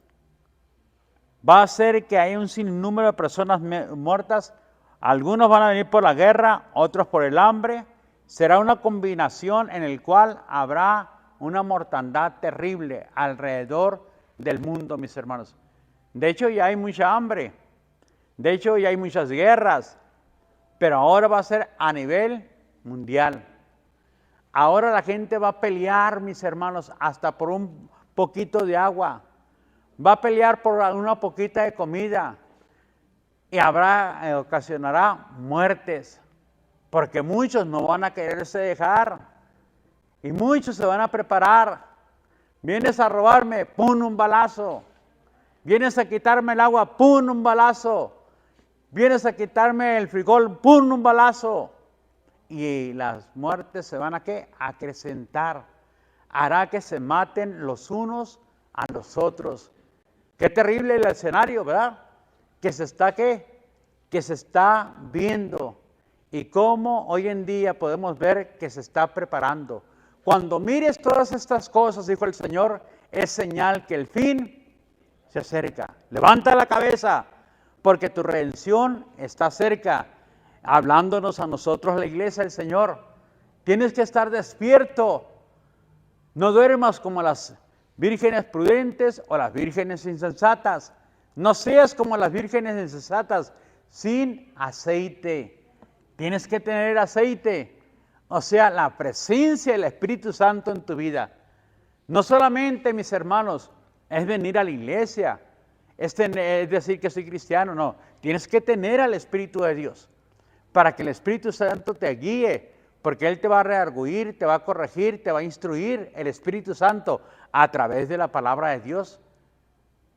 Va a hacer que haya un sinnúmero de personas muertas. Algunos van a venir por la guerra, otros por el hambre. Será una combinación en el cual habrá una mortandad terrible alrededor del mundo, mis hermanos. De hecho, ya hay mucha hambre. De hecho, ya hay muchas guerras. Pero ahora va a ser a nivel mundial. Ahora la gente va a pelear, mis hermanos, hasta por un poquito de agua. Va a pelear por una poquita de comida. Y ocasionará muertes. Porque muchos no van a quererse dejar. Y muchos se van a preparar. Vienes a robarme, ¡pum! Un balazo. Vienes a quitarme el agua, ¡pum! Un balazo. Vienes a quitarme el frijol, ¡pum! Un balazo. Y las muertes se van a acrecentar. Hará que se maten los unos a los otros. Qué terrible el escenario, ¿verdad? Que se está viendo. Y cómo hoy en día podemos ver que se está preparando. Cuando mires todas estas cosas, dijo el Señor, es señal que el fin se acerca. Levanta la cabeza, porque tu redención está cerca. Hablándonos a nosotros, la iglesia del Señor. Tienes que estar despierto. No duermas como las vírgenes prudentes o las vírgenes insensatas. No seas como las vírgenes insensatas, sin aceite. Tienes que tener aceite. O sea, la presencia del Espíritu Santo en tu vida. No solamente, mis hermanos, es venir a la iglesia, es decir que soy cristiano, no. Tienes que tener al Espíritu de Dios para que el Espíritu Santo te guíe, porque Él te va a redarguir, te va a corregir, te va a instruir el Espíritu Santo a través de la palabra de Dios.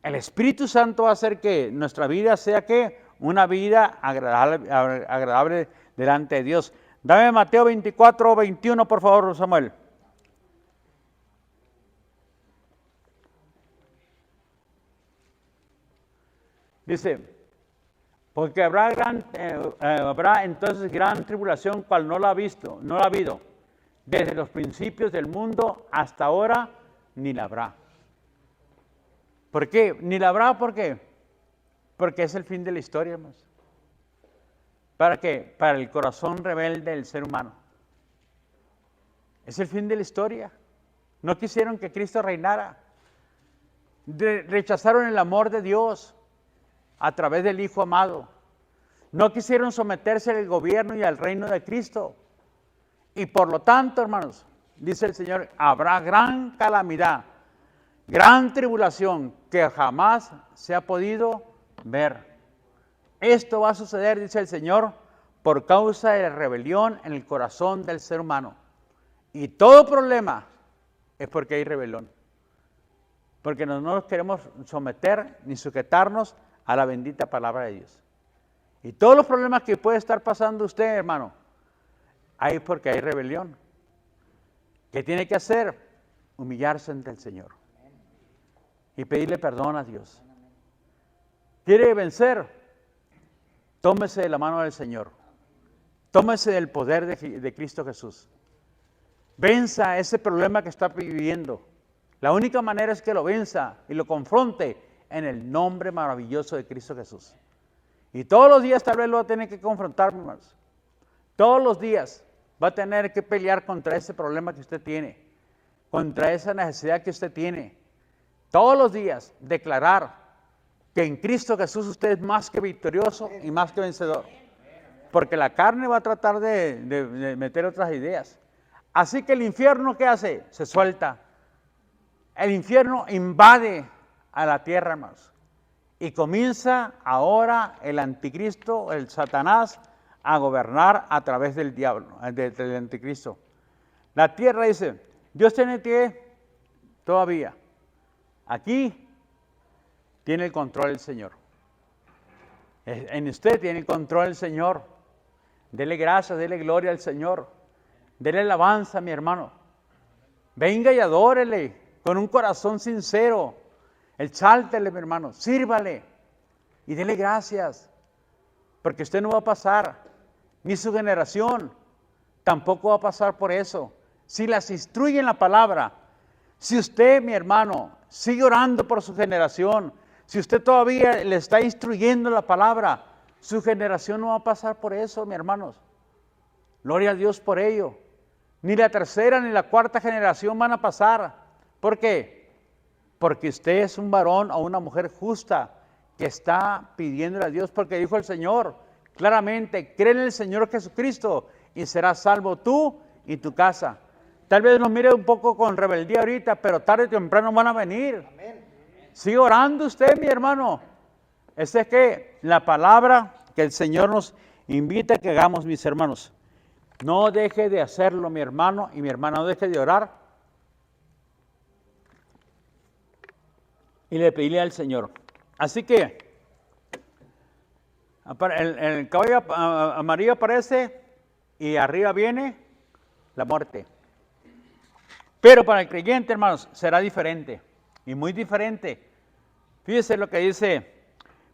El Espíritu Santo va a hacer que nuestra vida sea ¿qué? Una vida agradable delante de Dios. Dame Mateo 24, 21, por favor, Samuel. Dice, porque habrá entonces gran tribulación cual no la ha habido, desde los principios del mundo hasta ahora, ni la habrá. ¿Por qué? Ni la habrá, ¿por qué? Porque es el fin de la historia, hermanos. ¿Para qué? Para el corazón rebelde del ser humano. Es el fin de la historia. No quisieron que Cristo reinara. Rechazaron el amor de Dios a través del Hijo amado. No quisieron someterse al gobierno y al reino de Cristo. Y por lo tanto, hermanos, dice el Señor, habrá gran calamidad, gran tribulación que jamás se ha podido ver. Esto va a suceder, dice el Señor, por causa de la rebelión en el corazón del ser humano. Y todo problema es porque hay rebelión. Porque no nos queremos someter ni sujetarnos a la bendita palabra de Dios. Y todos los problemas que puede estar pasando usted, hermano, hay porque hay rebelión. ¿Qué tiene que hacer? Humillarse ante el Señor y pedirle perdón a Dios. ¿Quiere vencer? Tómese de la mano del Señor. Tómese del poder de Cristo Jesús. Venza ese problema que está viviendo. La única manera es que lo venza y lo confronte en el nombre maravilloso de Cristo Jesús. Y todos los días tal vez lo va a tener que confrontar, hermanos. Todos los días va a tener que pelear contra ese problema que usted tiene, contra esa necesidad que usted tiene. Todos los días declarar que en Cristo Jesús usted es más que victorioso y más que vencedor. Porque la carne va a tratar de meter otras ideas. Así que el infierno, ¿qué hace? Se suelta. El infierno invade a la tierra, hermanos. Y comienza ahora el anticristo, el Satanás, a gobernar a través del diablo, del anticristo. La tierra dice, Dios tiene que todavía. Aquí tiene el control el Señor. En usted tiene el control el Señor. Dele gracias, dele gloria al Señor. Dele alabanza, mi hermano. Venga y adórele con un corazón sincero. Exáltele, mi hermano. Sírvale y dele gracias. Porque usted no va a pasar, ni su generación tampoco va a pasar por eso. Si las instruye en la palabra, si usted, mi hermano, sigue orando por su generación, si usted todavía le está instruyendo la palabra, su generación no va a pasar por eso, mi hermanos. Gloria a Dios por ello. Ni la tercera ni la cuarta generación van a pasar. ¿Por qué? Porque usted es un varón o una mujer justa que está pidiéndole a Dios, porque dijo el Señor claramente, cree en el Señor Jesucristo y serás salvo tú y tu casa. Tal vez nos mire un poco con rebeldía ahorita, pero tarde o temprano van a venir. Amén. Sigue orando usted, mi hermano. Esa es que la palabra que el Señor nos invita a que hagamos, mis hermanos. No deje de hacerlo, mi hermano y mi hermana, no deje de orar. Y le pedirle al Señor. Así que el caballo amarillo aparece y arriba viene la muerte. Pero para el creyente, hermanos, será diferente. Y muy diferente. Fíjese lo que dice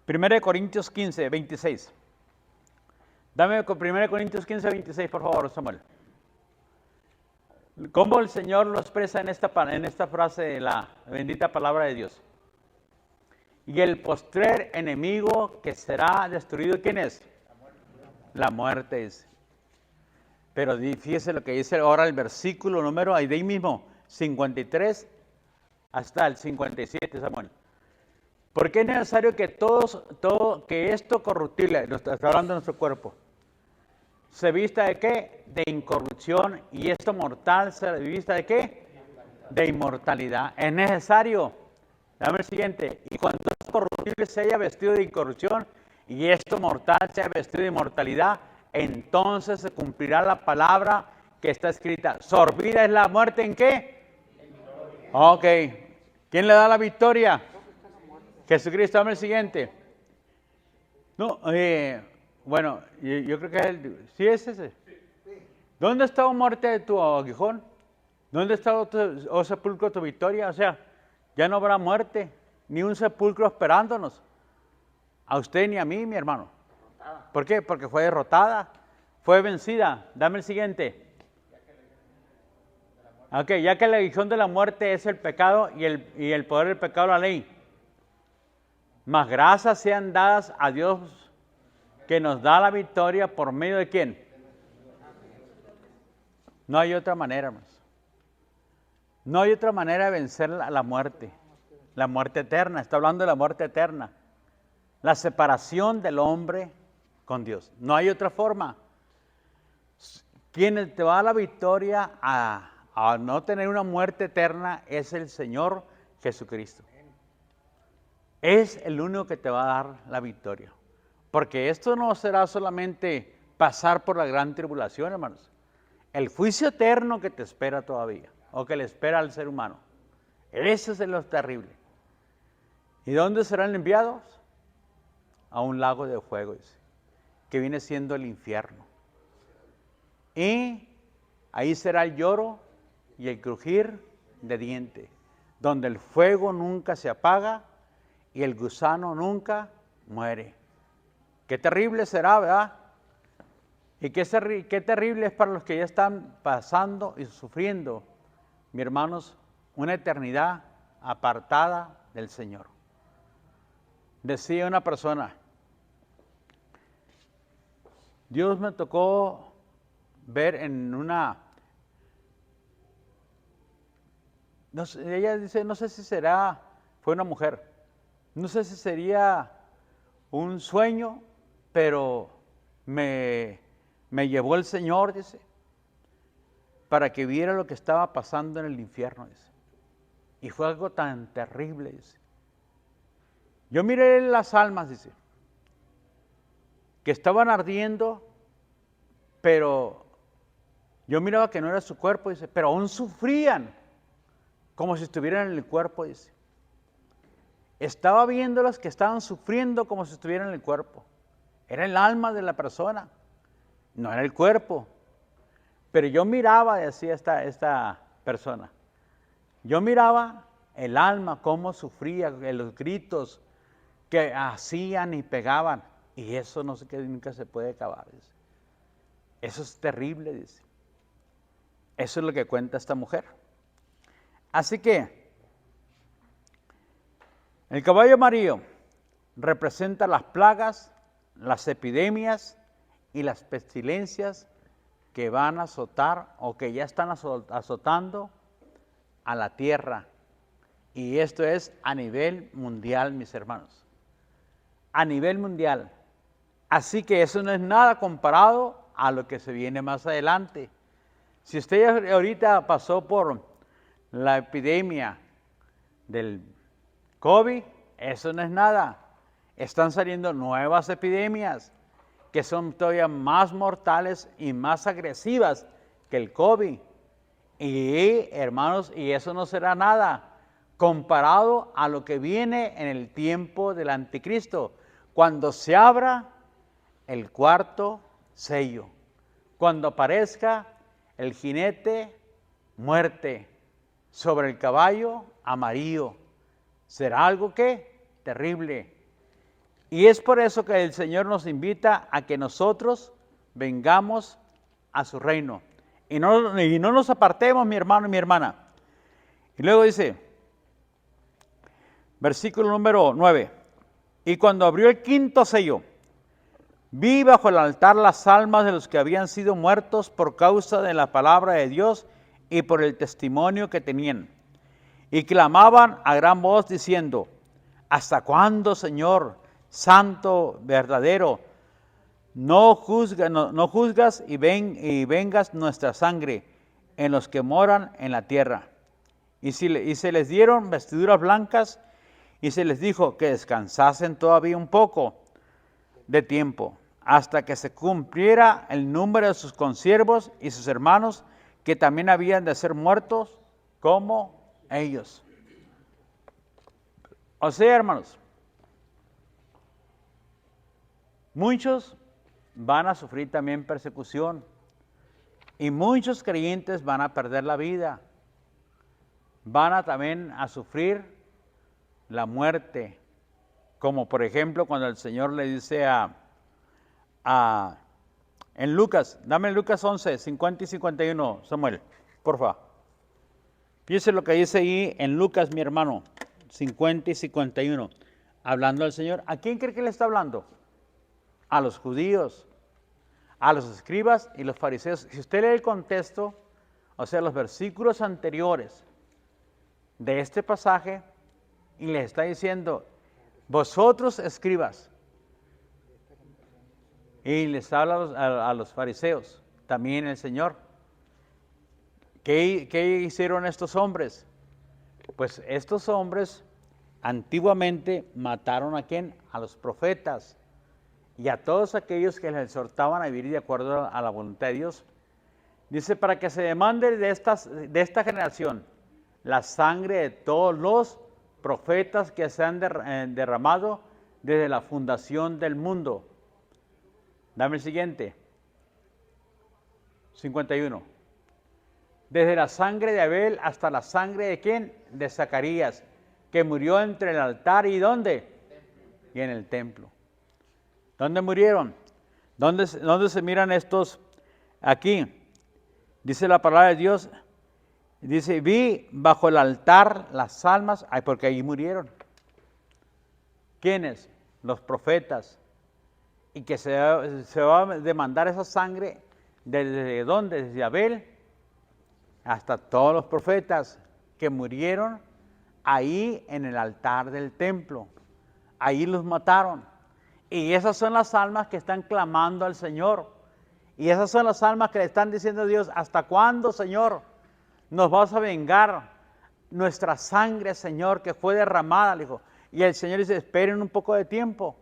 1 Corintios 15, 26. Dame 1 Corintios 15, 26, por favor, Samuel. ¿Cómo el Señor lo expresa en esta frase de la bendita palabra de Dios? Y el postrer enemigo que será destruido, ¿quién es? La muerte es. Pero fíjese lo que dice ahora el versículo número, ahí de ahí mismo, 53 hasta el 57, Samuel. Porque es necesario que que esto corruptible, está hablando de nuestro cuerpo, se vista de qué? De incorrupción, y esto mortal se vista de qué? De inmortalidad. Es necesario. Dame el siguiente. Y cuando esto corruptible se haya vestido de incorrupción y esto mortal se haya vestido de inmortalidad, entonces se cumplirá la palabra que está escrita. Sorbida es la muerte, ¿en qué? Ok. ¿Quién le da la victoria? Jesucristo, dame el siguiente. No, bueno, yo creo que es ¿sí es ese? ¿Dónde está, oh muerte, tu aguijón? ¿Dónde está, oh sepulcro, tu victoria? O sea, ya no habrá muerte, ni un sepulcro esperándonos. A usted ni a mí, mi hermano. ¿Por qué? Porque fue derrotada, fue vencida. Dame el siguiente. Ok, ya que la aguijón de la muerte es el pecado y el poder del pecado la ley. Mas gracias sean dadas a Dios que nos da la victoria por medio de ¿quién? No hay otra manera, hermanos. No hay otra manera de vencer la muerte eterna. Está hablando de la muerte eterna. La separación del hombre con Dios. No hay otra forma. Quien te va a dar la victoria a no tener una muerte eterna es el Señor Jesucristo. Es el único que te va a dar la victoria. Porque esto no será solamente pasar por la gran tribulación, hermanos. El juicio eterno que te espera todavía, o que le espera al ser humano. Eso es lo terrible. ¿Y dónde serán enviados? A un lago de fuego, dice, que viene siendo el infierno. Y ahí será el lloro y el crujir de dientes, donde el fuego nunca se apaga y el gusano nunca muere. Qué terrible será, ¿verdad? Y qué terrible es para los que ya están pasando y sufriendo, mis hermanos, una eternidad apartada del Señor. Decía una persona, Dios me tocó ver en una, no sé, ella dice, no sé si fue una mujer, no sé si sería un sueño, pero me llevó el Señor, dice, para que viera lo que estaba pasando en el infierno, dice. Y fue algo tan terrible, dice. Yo miré las almas, dice, que estaban ardiendo, pero yo miraba que no era su cuerpo, dice, pero aún sufrían, como si estuvieran en el cuerpo, dice. Estaba viéndolas que estaban sufriendo como si estuvieran en el cuerpo. Era el alma de la persona, no era el cuerpo. Pero yo miraba, decía esta persona, yo miraba el alma, cómo sufría, los gritos que hacían y pegaban. Y eso no sé qué nunca se puede acabar, dice. Eso es terrible, dice. Eso es lo que cuenta esta mujer. Así que el caballo amarillo representa las plagas, las epidemias y las pestilencias que van a azotar o que ya están azotando a la tierra. Y esto es a nivel mundial, mis hermanos. A nivel mundial. Así que eso no es nada comparado a lo que se viene más adelante. Si usted ahorita pasó por la epidemia del COVID, eso no es nada. Están saliendo nuevas epidemias que son todavía más mortales y más agresivas que el COVID. Y hermanos, y eso no será nada comparado a lo que viene en el tiempo del anticristo, cuando se abra el cuarto sello, cuando aparezca el jinete muerte sobre el caballo amarillo. Será algo que terrible. Y es por eso que el Señor nos invita a que nosotros vengamos a su reino. Y no nos apartemos, mi hermano y mi hermana. Y luego dice, versículo número 9. Y cuando abrió el quinto sello, vi bajo el altar las almas de los que habían sido muertos por causa de la palabra de Dios y por el testimonio que tenían. Y clamaban a gran voz diciendo, ¿hasta cuándo, Señor, santo, verdadero, no juzgas y vengas nuestra sangre en los que moran en la tierra? Y se les dieron vestiduras blancas y se les dijo que descansasen todavía un poco de tiempo, hasta que se cumpliera el número de sus consiervos y sus hermanos, que también habían de ser muertos como ellos. O sea, hermanos, Muchos van a sufrir también persecución y muchos creyentes van a perder la vida. Van a también a sufrir la muerte, como por ejemplo cuando el Señor le dice en Lucas, dame Lucas 11, 50 y 51, Samuel, por favor. Fíjese lo que dice ahí en Lucas, mi hermano, 50 y 51, hablando al Señor. ¿A quién cree que le está hablando? A los judíos, a los escribas y los fariseos. Si usted lee el contexto, o sea, los versículos anteriores de este pasaje, y les está diciendo, vosotros escribas, y les habla a los fariseos, también el Señor. ¿Qué hicieron estos hombres? Pues estos hombres antiguamente mataron ¿a quién? A los profetas y a todos aquellos que les exhortaban a vivir de acuerdo a la voluntad de Dios. Dice, para que se demande de esta generación la sangre de todos los profetas que se han derramado desde la fundación del mundo. Dame el siguiente. 51. Desde la sangre de Abel hasta la sangre de ¿quién? De Zacarías, que murió entre el altar y ¿dónde? Y en el templo. ¿Dónde murieron? ¿Dónde se miran estos? Aquí. Dice la palabra de Dios. Dice, vi bajo el altar las almas, porque ahí murieron. ¿Quiénes? Los profetas. Y que se va a demandar esa sangre desde ¿dónde? Desde Abel hasta todos los profetas que murieron ahí en el altar del templo. Ahí los mataron. Y esas son las almas que están clamando al Señor. Y esas son las almas que le están diciendo a Dios, ¿hasta cuándo, Señor, nos vas a vengar nuestra sangre, Señor, que fue derramada? Le dijo. Y el Señor dice, esperen un poco de tiempo.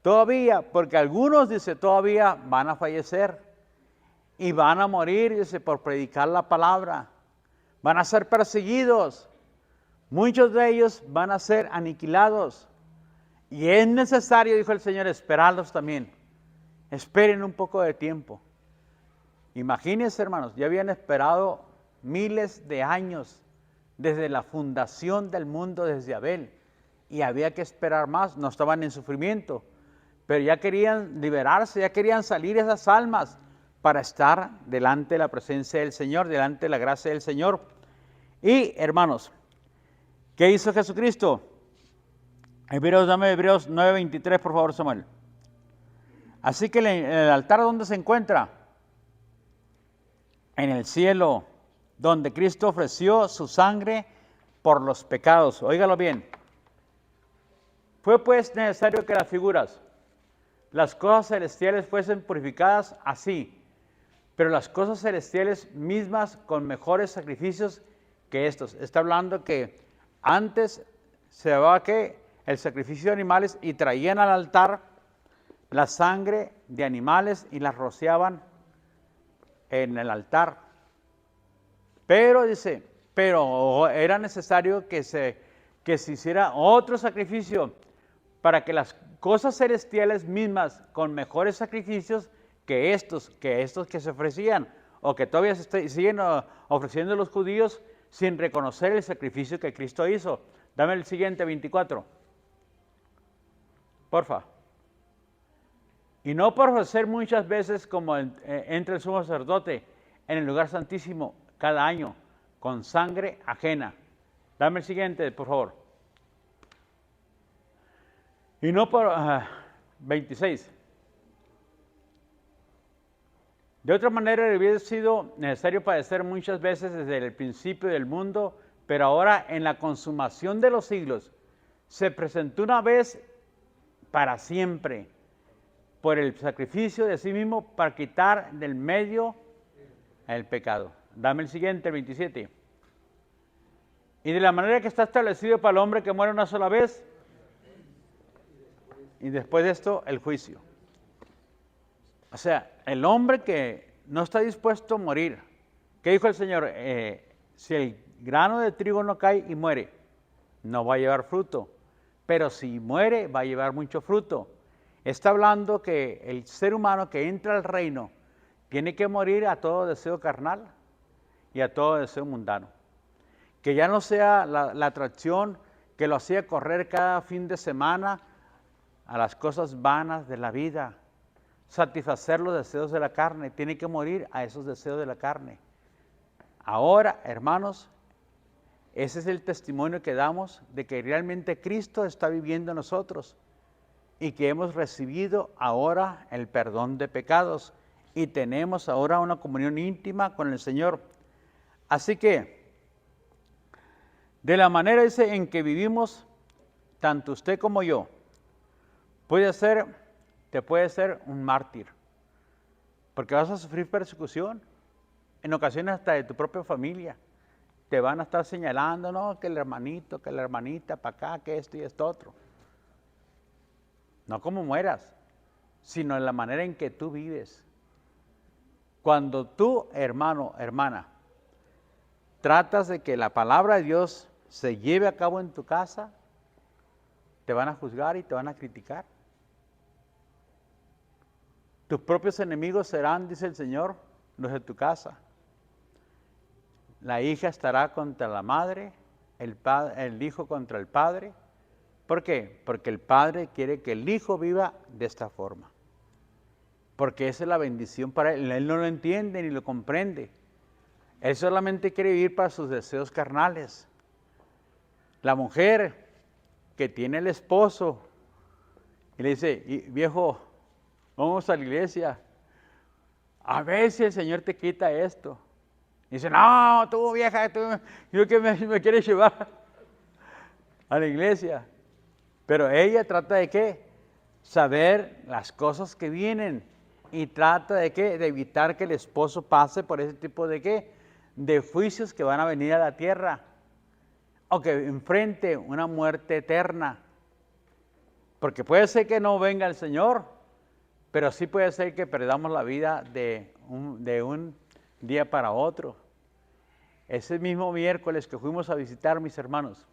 Todavía, porque algunos, dice, todavía van a fallecer. Y van a morir, dice, por predicar la palabra. Van a ser perseguidos. Muchos de ellos van a ser aniquilados. Y es necesario, dijo el Señor, esperarlos también. Esperen un poco de tiempo. Imagínense, hermanos, ya habían esperado miles de años desde la fundación del mundo, desde Abel. Y había que esperar más, no estaban en sufrimiento. Pero ya querían liberarse, ya querían salir esas almas para estar delante de la presencia del Señor, delante de la gracia del Señor. Y, hermanos, ¿qué hizo Jesucristo? Dame Hebreos 9:23, por favor, Samuel. Así que el altar, ¿dónde se encuentra? En el cielo, donde Cristo ofreció su sangre por los pecados. Óigalo bien. Fue pues necesario que las figuras, las cosas celestiales fuesen purificadas así, pero las cosas celestiales mismas con mejores sacrificios que estos. Está hablando que antes se daba el sacrificio de animales y traían al altar la sangre de animales y las rociaban en el altar. Pero dice, era necesario que se hiciera otro sacrificio para que las cosas celestiales mismas con mejores sacrificios que estos que se ofrecían o que todavía siguen ofreciendo los judíos sin reconocer el sacrificio que Cristo hizo. Dame el siguiente, 24. Porfa. Y no por ofrecer muchas veces como entra el sumo sacerdote en el lugar santísimo cada año con sangre ajena. Dame el siguiente, por favor. Y no por 26. De otra manera, hubiera sido necesario padecer muchas veces desde el principio del mundo, pero ahora en la consumación de los siglos se presentó una vez para siempre por el sacrificio de sí mismo para quitar del medio el pecado. Dame el siguiente, el 27. Y de la manera que está establecido para el hombre que muere una sola vez, y después de esto, el juicio. O sea, el hombre que no está dispuesto a morir. ¿Qué dijo el Señor? Si el grano de trigo no cae y muere, no va a llevar fruto. Pero si muere, va a llevar mucho fruto. Está hablando que el ser humano que entra al reino tiene que morir a todo deseo carnal y a todo deseo mundano. Que ya no sea la atracción que lo hacía correr cada fin de semana a las cosas vanas de la vida, satisfacer los deseos de la carne, tiene que morir a esos deseos de la carne. Ahora, hermanos, ese es el testimonio que damos de que realmente Cristo está viviendo en nosotros y que hemos recibido ahora el perdón de pecados y tenemos ahora una comunión íntima con el Señor. Así que, de la manera en que vivimos, tanto usted como yo, te puede ser un mártir, porque vas a sufrir persecución, en ocasiones hasta de tu propia familia. Te van a estar señalando, no, que el hermanito, que la hermanita, para acá, que esto y esto otro. No como mueras, sino en la manera en que tú vives. Cuando tú, hermano, hermana, tratas de que la palabra de Dios se lleve a cabo en tu casa, te van a juzgar y te van a criticar. Tus propios enemigos serán, dice el Señor, los de tu casa. La hija estará contra la madre, el hijo contra el padre. ¿Por qué? Porque el padre quiere que el hijo viva de esta forma. Porque esa es la bendición para él. Él no lo entiende ni lo comprende. Él solamente quiere vivir para sus deseos carnales. La mujer que tiene el esposo y le dice, viejo, vamos a la iglesia, a ver si el Señor te quita esto. Y dice, no, tú vieja, yo que me quieres llevar a la iglesia. Pero ella trata de ¿qué? Saber las cosas que vienen y trata de ¿qué? De evitar que el esposo pase por ese tipo de ¿qué? De juicios que van a venir a la tierra o que enfrente una muerte eterna. Porque puede ser que no venga el Señor, pero sí puede ser que perdamos la vida de un día para otro. Ese mismo miércoles que fuimos a visitar, mis hermanos,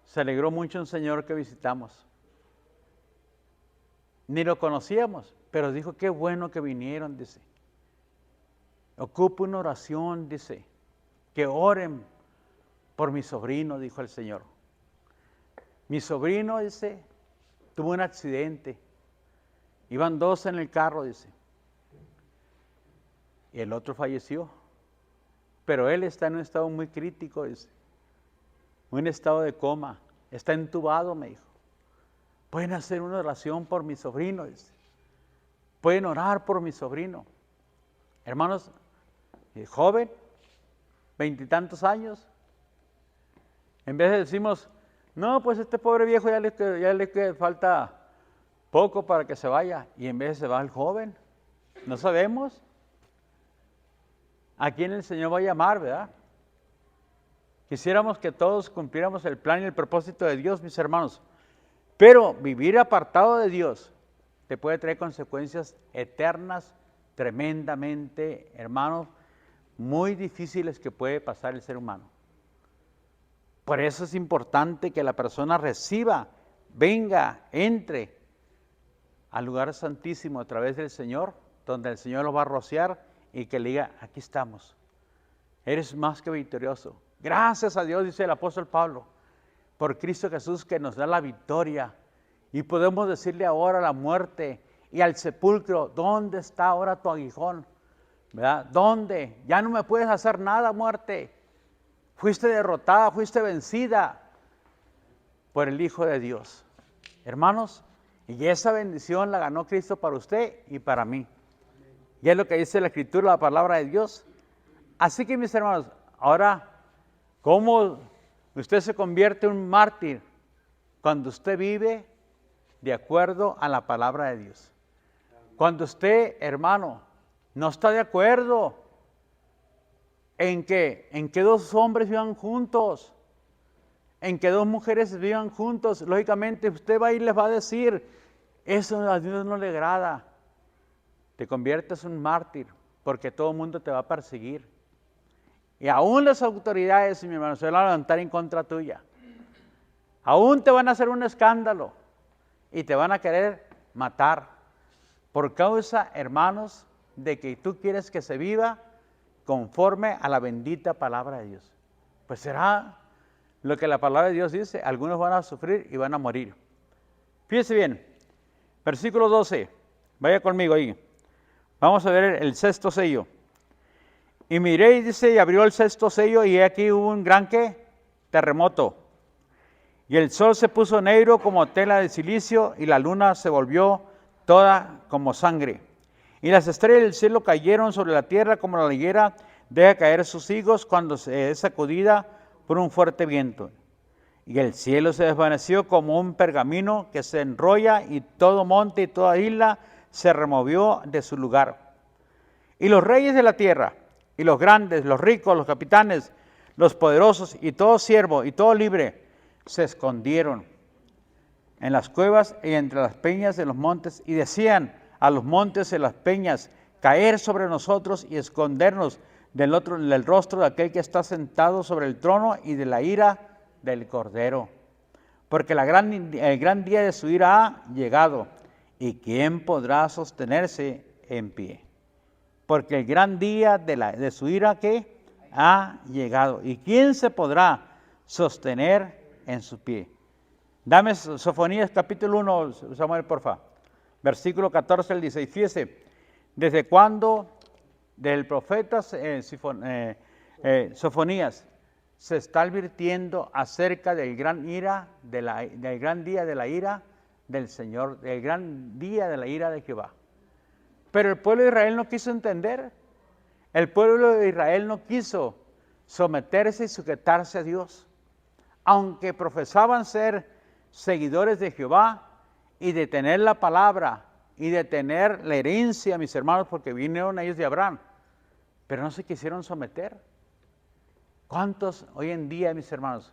se alegró mucho un señor que visitamos. Ni lo conocíamos, pero dijo, qué bueno que vinieron, dice. Ocupo una oración, dice, que oren por mi sobrino, dijo el Señor. Mi sobrino, dice, tuvo un accidente. Iban dos en el carro, dice. Y el otro falleció. Pero él está en un estado muy crítico, dice. Un estado de coma. Está entubado, me dijo. Pueden hacer una oración por mi sobrino, dice. Pueden orar por mi sobrino. Hermanos, joven, 20 y tantos años. En vez de decimos, no, pues este pobre viejo ya le falta poco para que se vaya. Y en vez se va el joven. No sabemos a quién el Señor va a llamar, ¿verdad? Quisiéramos que todos cumpliéramos el plan y el propósito de Dios, mis hermanos. Pero vivir apartado de Dios te puede traer consecuencias eternas, tremendamente, hermanos, muy difíciles que puede pasar el ser humano. Por eso es importante que la persona reciba, venga, entre al lugar santísimo a través del Señor, donde el Señor lo va a rociar y que le diga, aquí estamos, eres más que victorioso. Gracias a Dios, dice el apóstol Pablo, por Cristo Jesús que nos da la victoria. Y podemos decirle ahora a la muerte y al sepulcro, ¿dónde está ahora tu aguijón? ¿Verdad? ¿Dónde? Ya no me puedes hacer nada, muerte. Fuiste derrotada, fuiste vencida por el Hijo de Dios. Hermanos, y esa bendición la ganó Cristo para usted y para mí. Y es lo que dice la Escritura, la palabra de Dios. Así que, mis hermanos, ahora, ¿cómo usted se convierte en un mártir? Cuando usted vive de acuerdo a la palabra de Dios. Cuando usted, hermano, no está de acuerdo en que dos hombres vivan juntos, en que dos mujeres vivan juntos, lógicamente usted va a ir y les va a decir, eso a Dios no le agrada. Te conviertes en un mártir porque todo el mundo te va a perseguir. Y aún las autoridades, mi hermano, se van a levantar en contra tuya. Aún te van a hacer un escándalo y te van a querer matar. Por causa, hermanos, de que tú quieres que se viva conforme a la bendita palabra de Dios. Pues será lo que la palabra de Dios dice. Algunos van a sufrir y van a morir. Fíjese bien, versículo 12. Vaya conmigo ahí. Vamos a ver el sexto sello. Y miré, y dice, y abrió el sexto sello, y aquí hubo un gran, ¿qué? Terremoto. Y el sol se puso negro como tela de silicio, y la luna se volvió toda como sangre. Y las estrellas del cielo cayeron sobre la tierra como la higuera deja caer sus higos cuando es sacudida por un fuerte viento. Y el cielo se desvaneció como un pergamino que se enrolla, y todo monte y toda isla se removió de su lugar. Y los reyes de la tierra, y los grandes, los ricos, los capitanes, los poderosos, y todo siervo, y todo libre, se escondieron en las cuevas y entre las peñas de los montes, y decían a los montes y las peñas, caer sobre nosotros y escondernos del rostro de aquel que está sentado sobre el trono y de la ira del Cordero. Porque el gran día de su ira ha llegado, y ¿quién podrá sostenerse en pie? Porque el gran día de su ira, ¿qué? Ha llegado, y ¿quién se podrá sostener en su pie? Dame Sofonías capítulo 1, Samuel, porfa. Versículo 14 al 16. Fíjese, ¿desde cuándo del profeta Sofonías se está advirtiendo acerca del gran del gran día de la ira del Señor, del gran día de la ira de Jehová? Pero el pueblo de Israel no quiso entender. El pueblo de Israel no quiso someterse y sujetarse a Dios. Aunque profesaban ser seguidores de Jehová y de tener la palabra y de tener la herencia, mis hermanos, porque vinieron ellos de Abraham, pero no se quisieron someter. ¿Cuántos hoy en día, mis hermanos,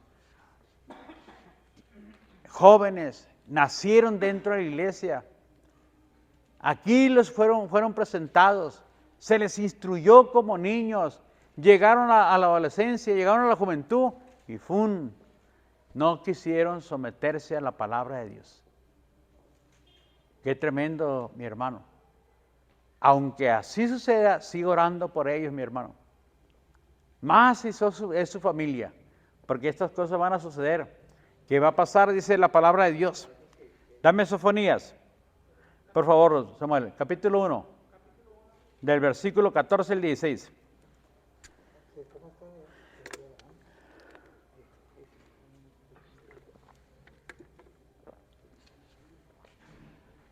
jóvenes, nacieron dentro de la iglesia? Aquí los fueron presentados, se les instruyó como niños, llegaron a la adolescencia, llegaron a la juventud y ¡fum! No quisieron someterse a la palabra de Dios. Qué tremendo, mi hermano. Aunque así suceda, sigo orando por ellos, mi hermano. Más si es su familia, porque estas cosas van a suceder. ¿Qué va a pasar? Dice la palabra de Dios. Dame Sofonías, por favor, Samuel, capítulo 1, del versículo 14 al 16.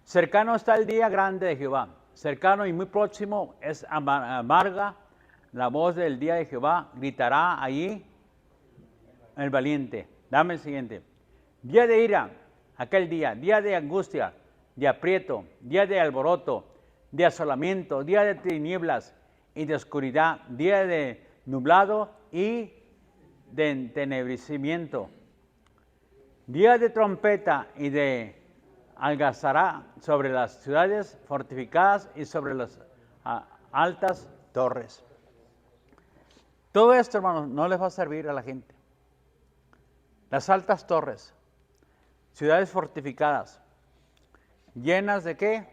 Cercano está el día grande de Jehová. Cercano y muy próximo es amarga la voz del día de Jehová. Gritará allí el valiente. Dame el siguiente. Día de ira, aquel día de angustia, de aprieto, día de alboroto, de asolamiento, día de tinieblas y de oscuridad, día de nublado y de entenebrecimiento, día de trompeta y de algazará sobre las ciudades fortificadas y sobre las altas torres. Todo esto, hermanos, no les va a servir a la gente. Las altas torres, ciudades fortificadas, llenas de ¿qué?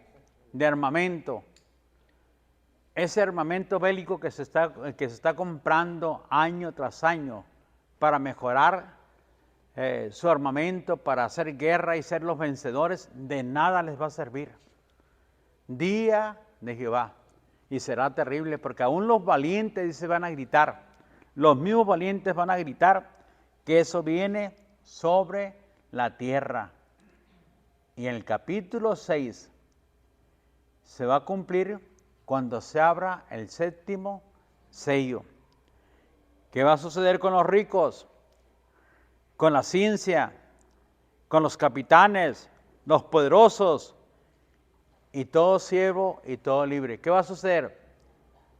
De armamento. Ese armamento bélico que se está comprando año tras año para mejorar su armamento, para hacer guerra y ser los vencedores, de nada les va a servir. Día de Jehová. Y será terrible porque aún los valientes, dice, van a gritar. Los mismos valientes van a gritar que eso viene sobre la tierra. Y en el capítulo 6 se va a cumplir cuando se abra el séptimo sello. ¿Qué va a suceder con los ricos? Con la ciencia, con los capitanes, los poderosos y todo siervo y todo libre. ¿Qué va a suceder?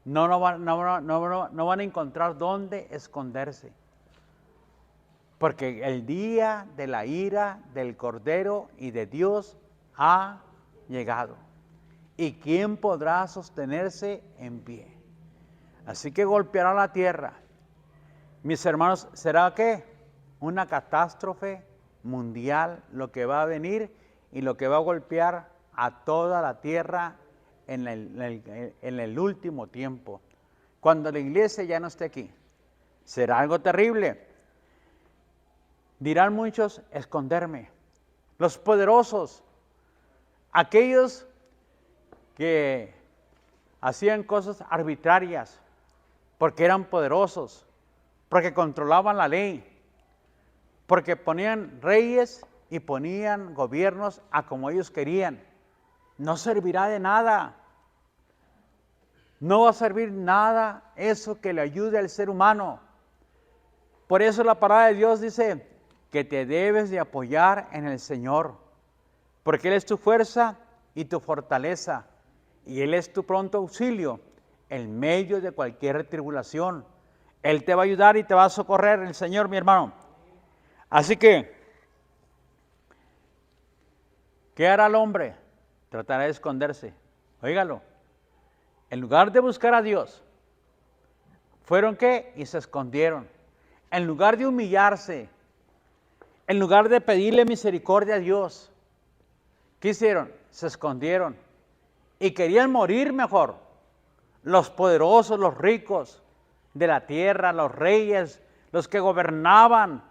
No van a encontrar dónde esconderse. Porque el día de la ira del Cordero y de Dios ha llegado. ¿Y quién podrá sostenerse en pie? Así que golpeará la tierra. Mis hermanos, ¿será qué? Una catástrofe mundial lo que va a venir y lo que va a golpear a toda la tierra en el último tiempo, cuando la iglesia ya no esté aquí. Será algo terrible. Dirán muchos, esconderme. Los poderosos, aquellos que hacían cosas arbitrarias, porque eran poderosos, porque controlaban la ley, porque ponían reyes y ponían gobiernos a como ellos querían. No servirá de nada. No va a servir nada eso que le ayude al ser humano. Por eso la palabra de Dios dice que te debes de apoyar en el Señor, porque Él es tu fuerza y tu fortaleza, y Él es tu pronto auxilio en medio de cualquier tribulación. Él te va a ayudar y te va a socorrer el Señor, mi hermano. Así que, ¿qué hará el hombre? Tratará de esconderse. Óigalo. En lugar de buscar a Dios, ¿fueron qué? Y se escondieron. En lugar de humillarse, en lugar de pedirle misericordia a Dios, ¿qué hicieron? Se escondieron. Y querían morir mejor. Los poderosos, los ricos de la tierra, los reyes, los que gobernaban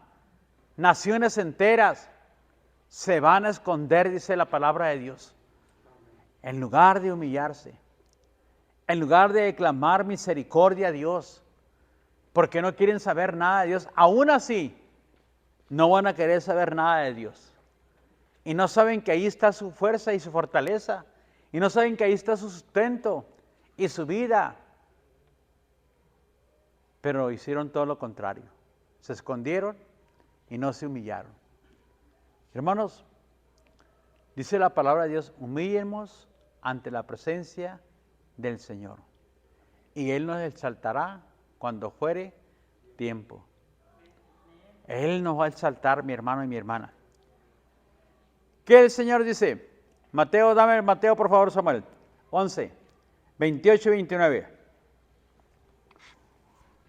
naciones enteras, se van a esconder, dice la palabra de Dios. En lugar de humillarse, en lugar de clamar misericordia a Dios, porque no quieren saber nada de Dios, aún así no van a querer saber nada de Dios. Y no saben que ahí está su fuerza y su fortaleza, y no saben que ahí está su sustento y su vida. Pero hicieron todo lo contrario. Se escondieron y no se humillaron. Hermanos, dice la palabra de Dios, humillemos ante la presencia del Señor, y Él nos exaltará cuando fuere tiempo. Él nos va a exaltar, mi hermano y mi hermana. ¿Qué el Señor dice? Mateo, dame Mateo, por favor, Samuel. 11, 28 y 29.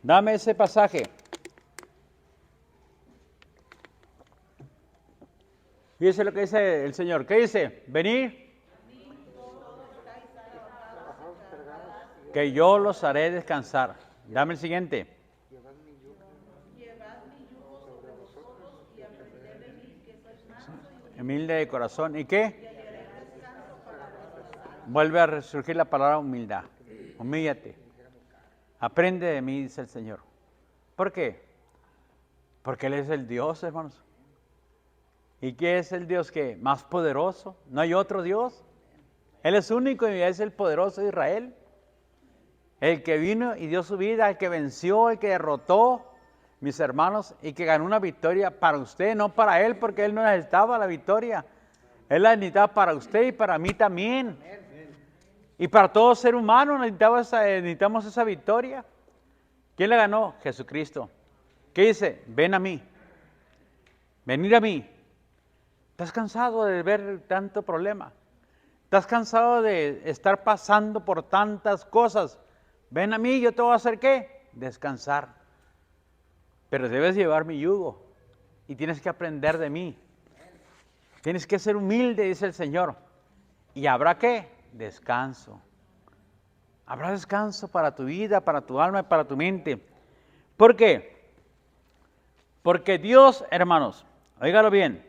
Dame ese pasaje. Fíjese lo que dice el Señor. ¿Qué dice? Venid, que yo los haré descansar. Dame el siguiente. Humilde de corazón. ¿Y qué? Vuelve a resurgir la palabra humildad. Humíllate. Aprende de mí, dice el Señor. ¿Por qué? Porque Él es el Dios, hermanos. ¿Y qué es el Dios que más poderoso? ¿No hay otro Dios? Él es único y es el poderoso de Israel. El que vino y dio su vida, el que venció, el que derrotó, mis hermanos, y que ganó una victoria para usted, no para Él, porque Él no necesitaba la victoria. Él la necesitaba para usted y para mí también. Y para todo ser humano necesitamos esa victoria. ¿Quién la ganó? Jesucristo. ¿Qué dice? Ven a mí. Venid a mí. ¿Estás cansado de ver tanto problema? ¿Estás cansado de estar pasando por tantas cosas? Ven a mí, yo te voy a hacer ¿qué? Descansar. Pero debes llevar mi yugo y tienes que aprender de mí. Tienes que ser humilde, dice el Señor. ¿Y habrá qué? Descanso. Habrá descanso para tu vida, para tu alma y para tu mente. ¿Por qué? Porque Dios, hermanos, óigalo bien,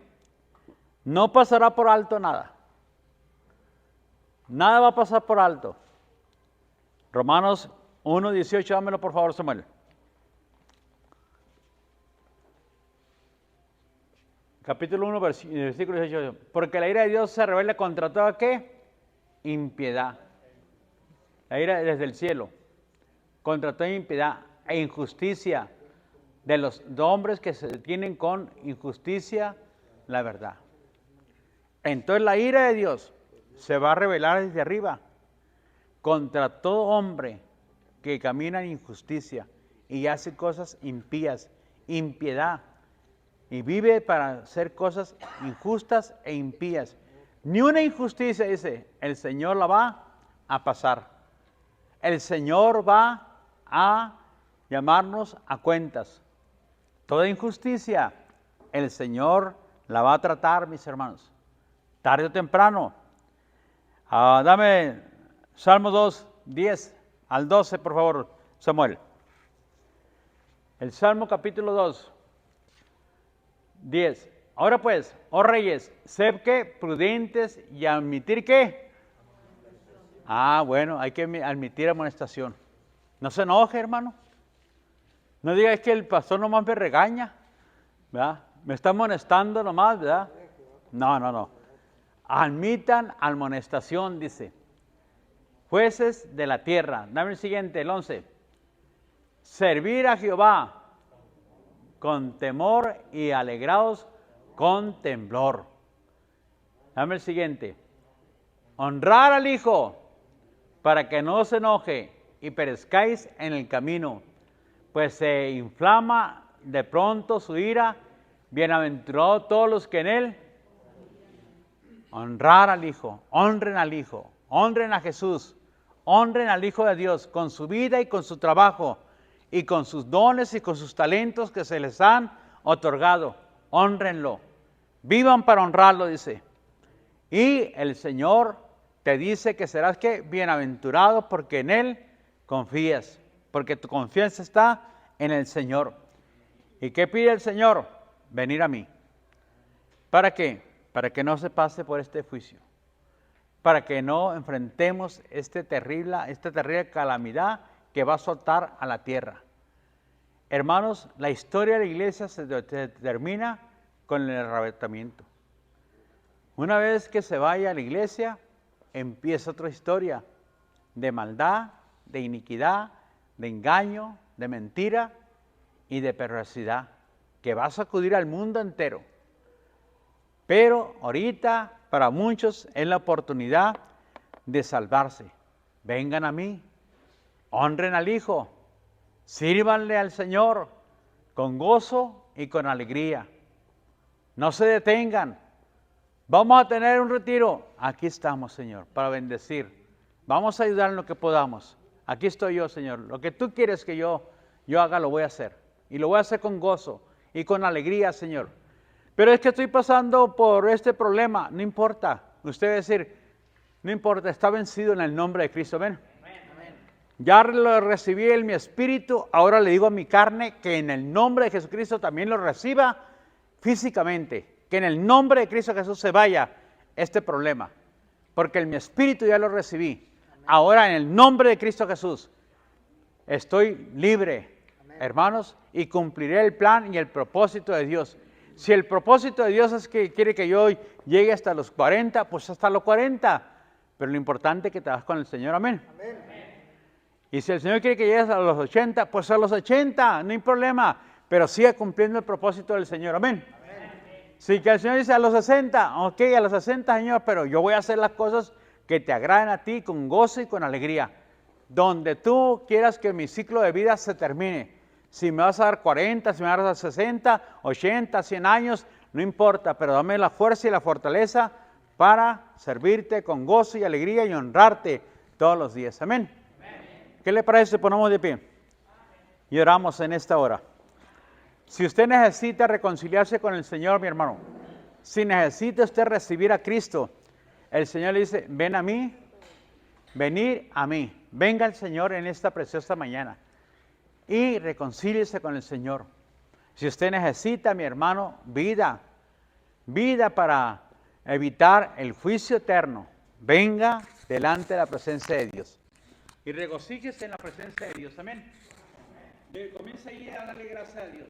no pasará por alto nada. Nada va a pasar por alto. Romanos 1:18, dámelo por favor, Samuel. Capítulo 1, versículo 18. Porque la ira de Dios se revela contra toda ¿qué? Impiedad. La ira desde el cielo. Contra toda impiedad e injusticia de los hombres que se detienen con injusticia la verdad. Entonces la ira de Dios se va a revelar desde arriba contra todo hombre que camina en injusticia y hace cosas impías, impiedad, y vive para hacer cosas injustas e impías. Ni una injusticia, dice, el Señor la va a pasar. El Señor va a llamarnos a cuentas. Toda injusticia, el Señor la va a tratar, mis hermanos, tarde o temprano. Dame Salmo 2, 10 al 12, por favor, Samuel. El Salmo capítulo 2, 10. Ahora pues, oh reyes, sed que prudentes y admitir que. Bueno, hay que admitir amonestación. No se enoje, hermano. No diga que el pastor nomás me regaña, ¿verdad? Me está amonestando nomás, ¿verdad? No. Admitan amonestación, dice. Jueces de la tierra. Dame el siguiente, el 11. Servir a Jehová con temor y alegraos con temblor. Dame el siguiente. Honrar al Hijo para que no se enoje y perezcáis en el camino, pues se inflama de pronto su ira. Bienaventurados todos los que en él. Honrar al Hijo, honren al Hijo, honren a Jesús, honren al Hijo de Dios con su vida y con su trabajo y con sus dones y con sus talentos que se les han otorgado. Honrenlo, vivan para honrarlo, dice. Y el Señor te dice que serás que bienaventurado porque en Él confías, porque tu confianza está en el Señor. ¿Y qué pide el Señor? Venir a mí. ¿Para qué? Para que no se pase por este juicio, para que no enfrentemos esta terrible calamidad que va a azotar a la tierra. Hermanos, la historia de la iglesia se termina con el arrebatamiento. Una vez que se vaya a la iglesia, empieza otra historia de maldad, de iniquidad, de engaño, de mentira y de perversidad, que va a sacudir al mundo entero. Pero ahorita para muchos es la oportunidad de salvarse. Vengan a mí, honren al Hijo, sírvanle al Señor con gozo y con alegría. No se detengan. Vamos a tener un retiro. Aquí estamos, Señor, para bendecir. Vamos a ayudar en lo que podamos. Aquí estoy yo, Señor. Lo que tú quieres que yo haga, lo voy a hacer. Y lo voy a hacer con gozo y con alegría, Señor. Pero es que estoy pasando por este problema. No importa. Usted va a decir, no importa, está vencido en el nombre de Cristo. Ven. Ya lo recibí en mi espíritu, ahora le digo a mi carne que en el nombre de Jesucristo también lo reciba físicamente. Que en el nombre de Cristo Jesús se vaya este problema. Porque en mi espíritu ya lo recibí. Ahora en el nombre de Cristo Jesús estoy libre, hermanos, y cumpliré el plan y el propósito de Dios. Si el propósito de Dios es que quiere que yo llegue hasta los 40, pues hasta los 40. Pero lo importante es que te vas con el Señor, amén. Y si el Señor quiere que llegues a los 80, pues a los 80, no hay problema. Pero siga cumpliendo el propósito del Señor, amén. Si que el Señor dice a los 60, ok, a los 60, Señor, pero yo voy a hacer las cosas que te agraden a ti con gozo y con alegría. Donde tú quieras que mi ciclo de vida se termine. Si me vas a dar 40, si me vas a dar 60, 80, 100 años, no importa, pero dame la fuerza y la fortaleza para servirte con gozo y alegría y honrarte todos los días. Amén. ¿Qué le parece si ponemos de pie? Y oramos en esta hora. Si usted necesita reconciliarse con el Señor, mi hermano, si necesita usted recibir a Cristo, el Señor le dice, ven a mí, venir a mí. Venga el Señor en esta preciosa mañana y reconcíliese con el Señor. Si usted necesita, mi hermano, vida para evitar el juicio eterno, venga delante de la presencia de Dios. Y regocíjese en la presencia de Dios. Amén. Comienza ahí a darle gracias a Dios.